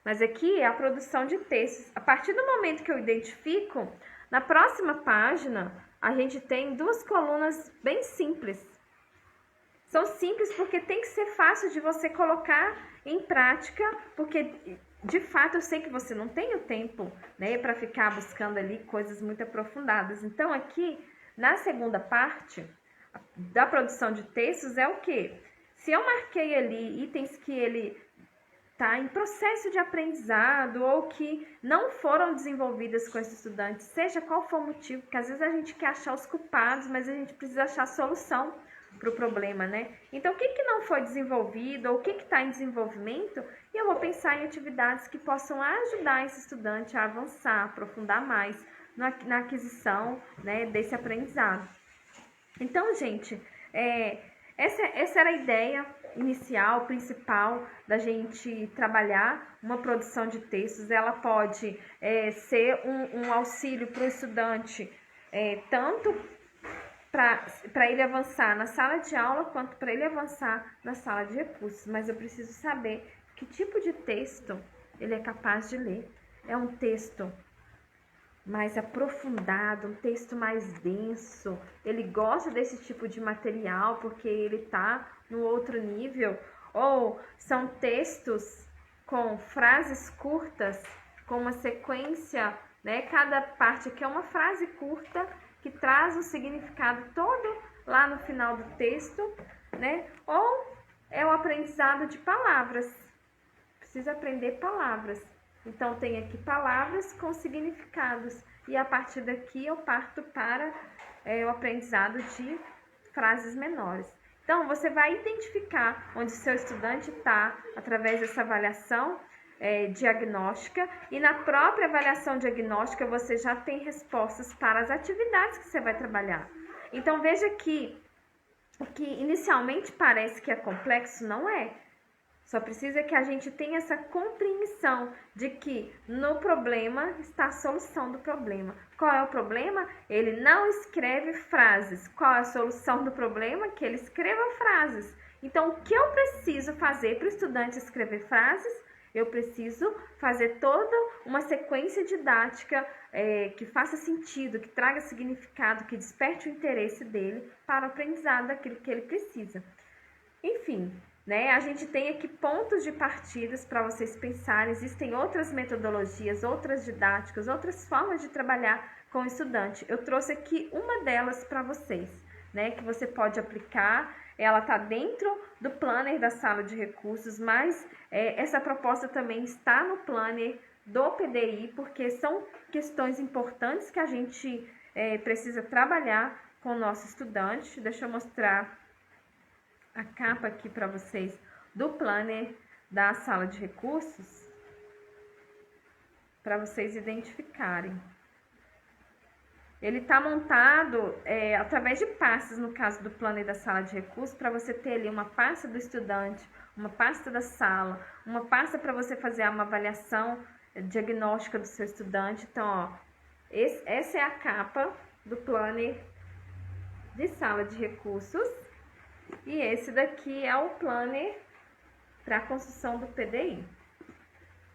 Mas aqui é a produção de textos. A partir do momento que eu identifico, na próxima página, a gente tem duas colunas bem simples. São simples porque tem que ser fácil de você colocar em prática, porque de fato eu sei que você não tem o tempo, né, para ficar buscando ali coisas muito aprofundadas. Então aqui, na segunda parte da produção de textos, é o quê? Se eu marquei ali itens que ele está em processo de aprendizado ou que não foram desenvolvidas com esse estudante, seja qual for o motivo, porque às vezes a gente quer achar os culpados, mas a gente precisa achar a solução para o problema, né? Então, o que não foi desenvolvido ou o que está em desenvolvimento, e eu vou pensar em atividades que possam ajudar esse estudante a avançar, aprofundar mais na aquisição, né, desse aprendizado. Então, gente, essa era a ideia inicial, principal da gente trabalhar uma produção de textos. Ela pode ser um auxílio para o estudante, tanto para ele avançar na sala de aula, quanto para ele avançar na sala de recursos. Mas eu preciso saber que tipo de texto ele é capaz de ler. É um texto mais aprofundado, um texto mais denso, ele gosta desse tipo de material porque ele está no outro nível, ou são textos com frases curtas, com uma sequência, né? Cada parte aqui é uma frase curta que traz o significado todo lá no final do texto, né? Ou é o aprendizado de palavras, precisa aprender palavras. Então, tem aqui palavras com significados. E a partir daqui eu parto para o aprendizado de frases menores. Então, você vai identificar onde seu estudante está através dessa avaliação diagnóstica. E na própria avaliação diagnóstica, você já tem respostas para as atividades que você vai trabalhar. Então, veja que o que inicialmente parece que é complexo, não é. Só precisa que a gente tenha essa compreensão de que no problema está a solução do problema. Qual é o problema? Ele não escreve frases. Qual é a solução do problema? Que ele escreva frases. Então, o que eu preciso fazer para o estudante escrever frases? Eu preciso fazer toda uma sequência didática que faça sentido, que traga significado, que desperte o interesse dele para o aprendizado daquilo que ele precisa. Enfim, né? A gente tem aqui pontos de partidas para vocês pensarem. Existem outras metodologias, outras didáticas, outras formas de trabalhar com o estudante. Eu trouxe aqui uma delas para vocês, né? Que você pode aplicar. Ela está dentro do planner da sala de recursos, mas essa proposta também está no planner do PDI, porque são questões importantes que a gente precisa trabalhar com o nosso estudante. Deixa eu mostrar a capa aqui para vocês do planner da sala de recursos, para vocês identificarem. Ele está montado através de pastas, no caso do planner da sala de recursos, para você ter ali uma pasta do estudante, uma pasta da sala, uma pasta para você fazer uma avaliação diagnóstica do seu estudante. Então, ó, essa é a capa do planner de sala de recursos. E esse daqui é o planner para a construção do PDI.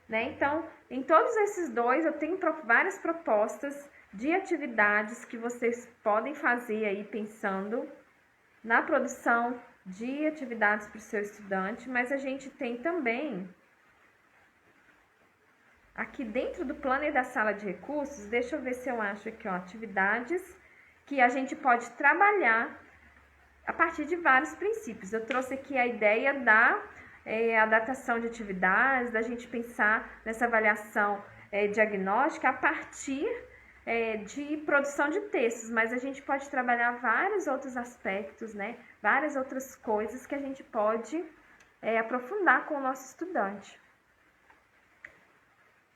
Né? Então, em todos esses dois, eu tenho várias propostas de atividades que vocês podem fazer aí pensando na produção de atividades para o seu estudante, mas a gente tem também aqui dentro do planner da sala de recursos, deixa eu ver se eu acho aqui, ó, atividades que a gente pode trabalhar a partir de vários princípios. Eu trouxe aqui a ideia da adaptação de atividades, da gente pensar nessa avaliação diagnóstica a partir de produção de textos, mas a gente pode trabalhar vários outros aspectos, né? Várias outras coisas que a gente pode aprofundar com o nosso estudante.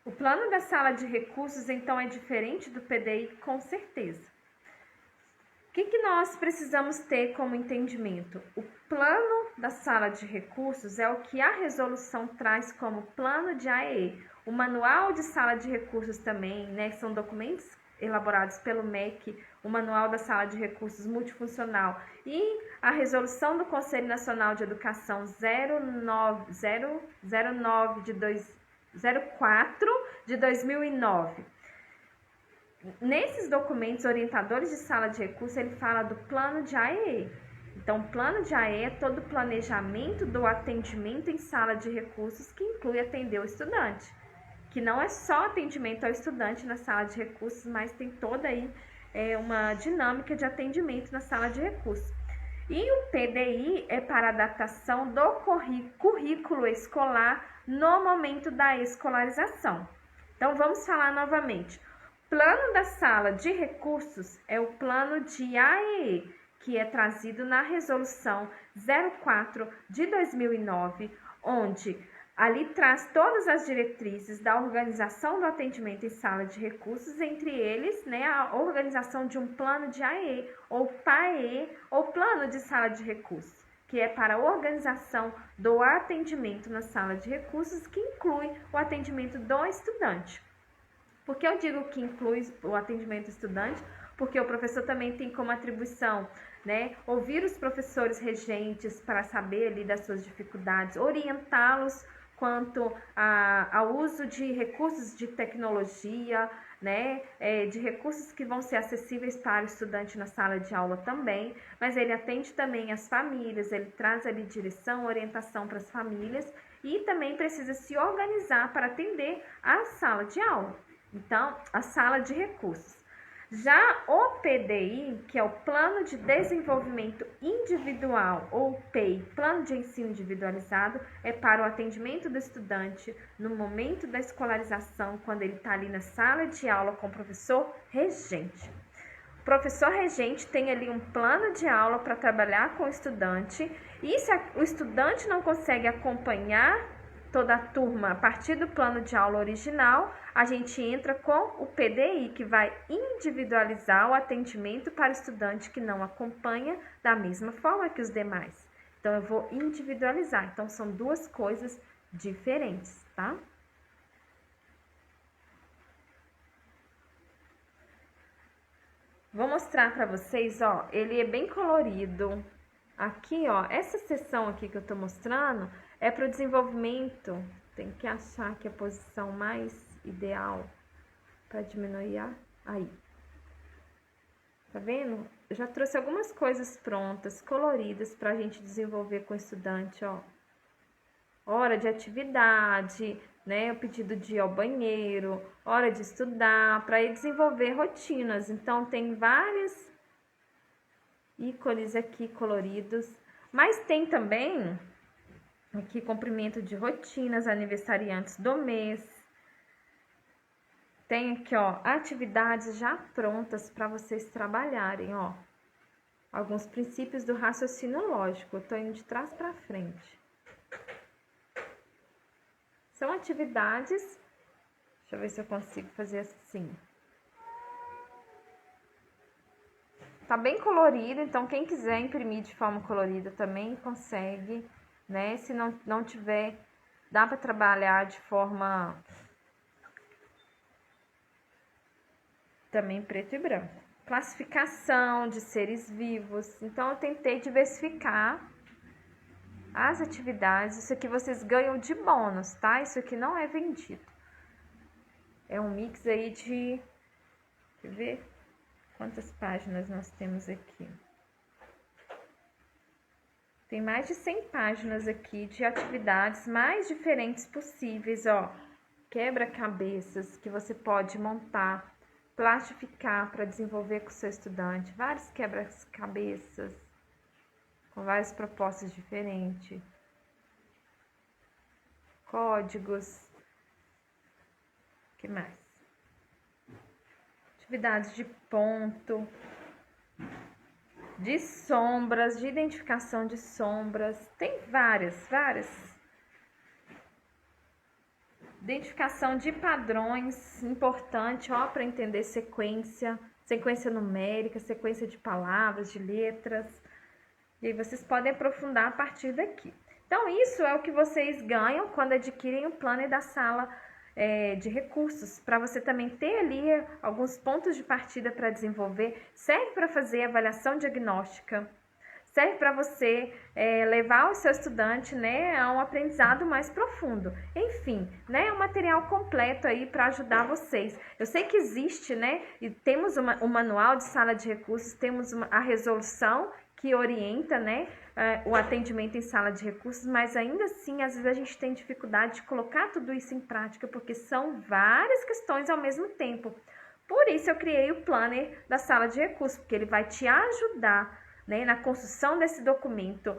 O plano da sala de recursos, então, é diferente do PDI, com certeza. O que nós precisamos ter como entendimento? O plano da sala de recursos é o que a resolução traz como plano de AEE. O manual de sala de recursos também, né, são documentos elaborados pelo MEC, o manual da sala de recursos multifuncional e a resolução do Conselho Nacional de Educação 04 de 2009. Nesses documentos orientadores de sala de recursos, ele fala do plano de AEE. Então, o plano de AEE é todo o planejamento do atendimento em sala de recursos, que inclui atender o estudante. Que não é só atendimento ao estudante na sala de recursos, mas tem toda aí uma dinâmica de atendimento na sala de recursos. E o PDI é para adaptação do currículo escolar no momento da escolarização. Então, vamos falar novamente. Plano da sala de recursos é o plano de AEE, que é trazido na resolução 04 de 2009, onde ali traz todas as diretrizes da organização do atendimento em sala de recursos, entre eles, né, a organização de um plano de AEE, ou PAEE, ou plano de sala de recursos, que é para a organização do atendimento na sala de recursos, que inclui o atendimento do estudante. Por que eu digo que inclui o atendimento estudante? Porque o professor também tem como atribuição, né, ouvir os professores regentes para saber ali das suas dificuldades, orientá-los quanto ao uso de recursos de tecnologia, né, de recursos que vão ser acessíveis para o estudante na sala de aula também, mas ele atende também as famílias, ele traz ali direção, orientação para as famílias e também precisa se organizar para atender a sala de aula. Então, a sala de recursos. Já o PDI, que é o Plano de Desenvolvimento Individual, ou PEI, Plano de Ensino Individualizado, é para o atendimento do estudante no momento da escolarização, quando ele está ali na sala de aula com o professor regente. O professor regente tem ali um plano de aula para trabalhar com o estudante, e se o estudante não consegue acompanhar toda a turma a partir do plano de aula original, a gente entra com o PDI, que vai individualizar o atendimento para o estudante que não acompanha da mesma forma que os demais. Então, eu vou individualizar. Então, são duas coisas diferentes, tá? Vou mostrar pra vocês, ó, ele é bem colorido. Aqui, ó, essa seção aqui que eu tô mostrando é para o desenvolvimento. Tem que achar aqui a posição mais ideal para diminuir aí. Tá vendo? Eu já trouxe algumas coisas prontas, coloridas, pra gente desenvolver com o estudante, ó. Hora de atividade, né? O pedido de ir ao banheiro, hora de estudar, para ele desenvolver rotinas. Então, tem vários ícones aqui coloridos, mas tem também aqui cumprimento de rotinas, aniversariantes do mês. Tem aqui, ó, atividades já prontas para vocês trabalharem, ó. Alguns princípios do raciocínio lógico. Eu tô indo de trás para frente. São atividades. Deixa eu ver se eu consigo fazer assim. Tá bem colorido, então quem quiser imprimir de forma colorida também consegue, né? Se não tiver, dá para trabalhar de forma também preto e branco. Classificação de seres vivos. Então, eu tentei diversificar as atividades. Isso aqui vocês ganham de bônus, tá? Isso aqui não é vendido. É um mix aí de... Quer ver quantas páginas nós temos aqui? Tem mais de 100 páginas aqui de atividades mais diferentes possíveis, ó. Quebra-cabeças que você pode montar, plastificar para desenvolver com o seu estudante. Vários quebra-cabeças com várias propostas diferentes. Códigos. O que mais? Atividades de ponto, de sombras, de identificação de sombras. Tem várias. Identificação de padrões, importante, ó, para entender sequência numérica, sequência de palavras, de letras. E aí vocês podem aprofundar a partir daqui. Então, isso é o que vocês ganham quando adquirem o planner da sala de recursos, para você também ter ali alguns pontos de partida para desenvolver. Serve para fazer avaliação diagnóstica, serve para você levar o seu estudante, né, a um aprendizado mais profundo. Enfim, né, é um material completo aí para ajudar vocês. Eu sei que existe, né, e temos um manual de sala de recursos, temos a resolução que orienta, né, o atendimento em sala de recursos, mas ainda assim, às vezes a gente tem dificuldade de colocar tudo isso em prática, porque são várias questões ao mesmo tempo. Por isso eu criei o planner da sala de recursos, porque ele vai te ajudar, né, na construção desse documento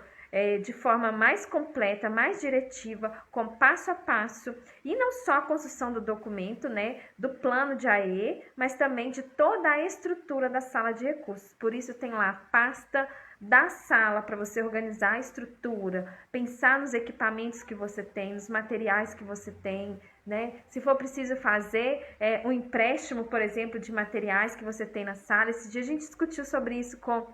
de forma mais completa, mais diretiva, com passo a passo, e não só a construção do documento, né, do plano de AE, mas também de toda a estrutura da sala de recursos. Por isso tem lá a pasta da sala para você organizar a estrutura, pensar nos equipamentos que você tem, nos materiais que você tem, né? Se for preciso fazer um empréstimo, por exemplo, de materiais que você tem na sala. Esse dia a gente discutiu sobre isso com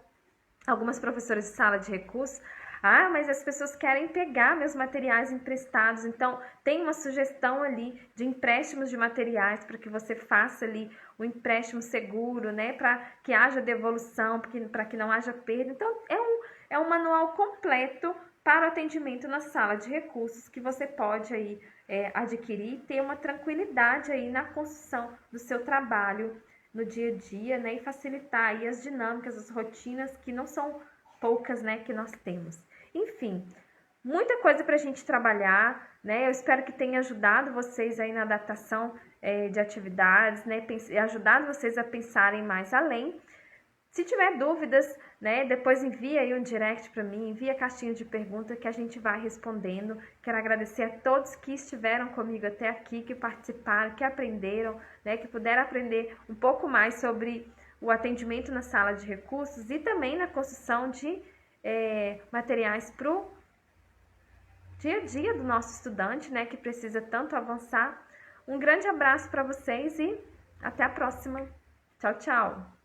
algumas professoras de sala de recursos. Ah, mas as pessoas querem pegar meus materiais emprestados, então tem uma sugestão ali de empréstimos de materiais para que você faça ali o empréstimo seguro, né, para que haja devolução, para que não haja perda. Então é um manual completo para o atendimento na sala de recursos que você pode aí adquirir e ter uma tranquilidade aí na construção do seu trabalho no dia a dia, né, e facilitar aí as dinâmicas, as rotinas que não são poucas, né, que nós temos. Enfim, muita coisa para a gente trabalhar, né? Eu espero que tenha ajudado vocês aí na adaptação de atividades, né? Ajudado vocês a pensarem mais além. Se tiver dúvidas, né? Depois envia aí um direct para mim, envia a caixinha de pergunta que a gente vai respondendo. Quero agradecer a todos que estiveram comigo até aqui, que participaram, que aprenderam, né? Que puderam aprender um pouco mais sobre o atendimento na sala de recursos e também na construção de materiais para o dia a dia do nosso estudante, né, que precisa tanto avançar. Um grande abraço para vocês e até a próxima. Tchau, tchau!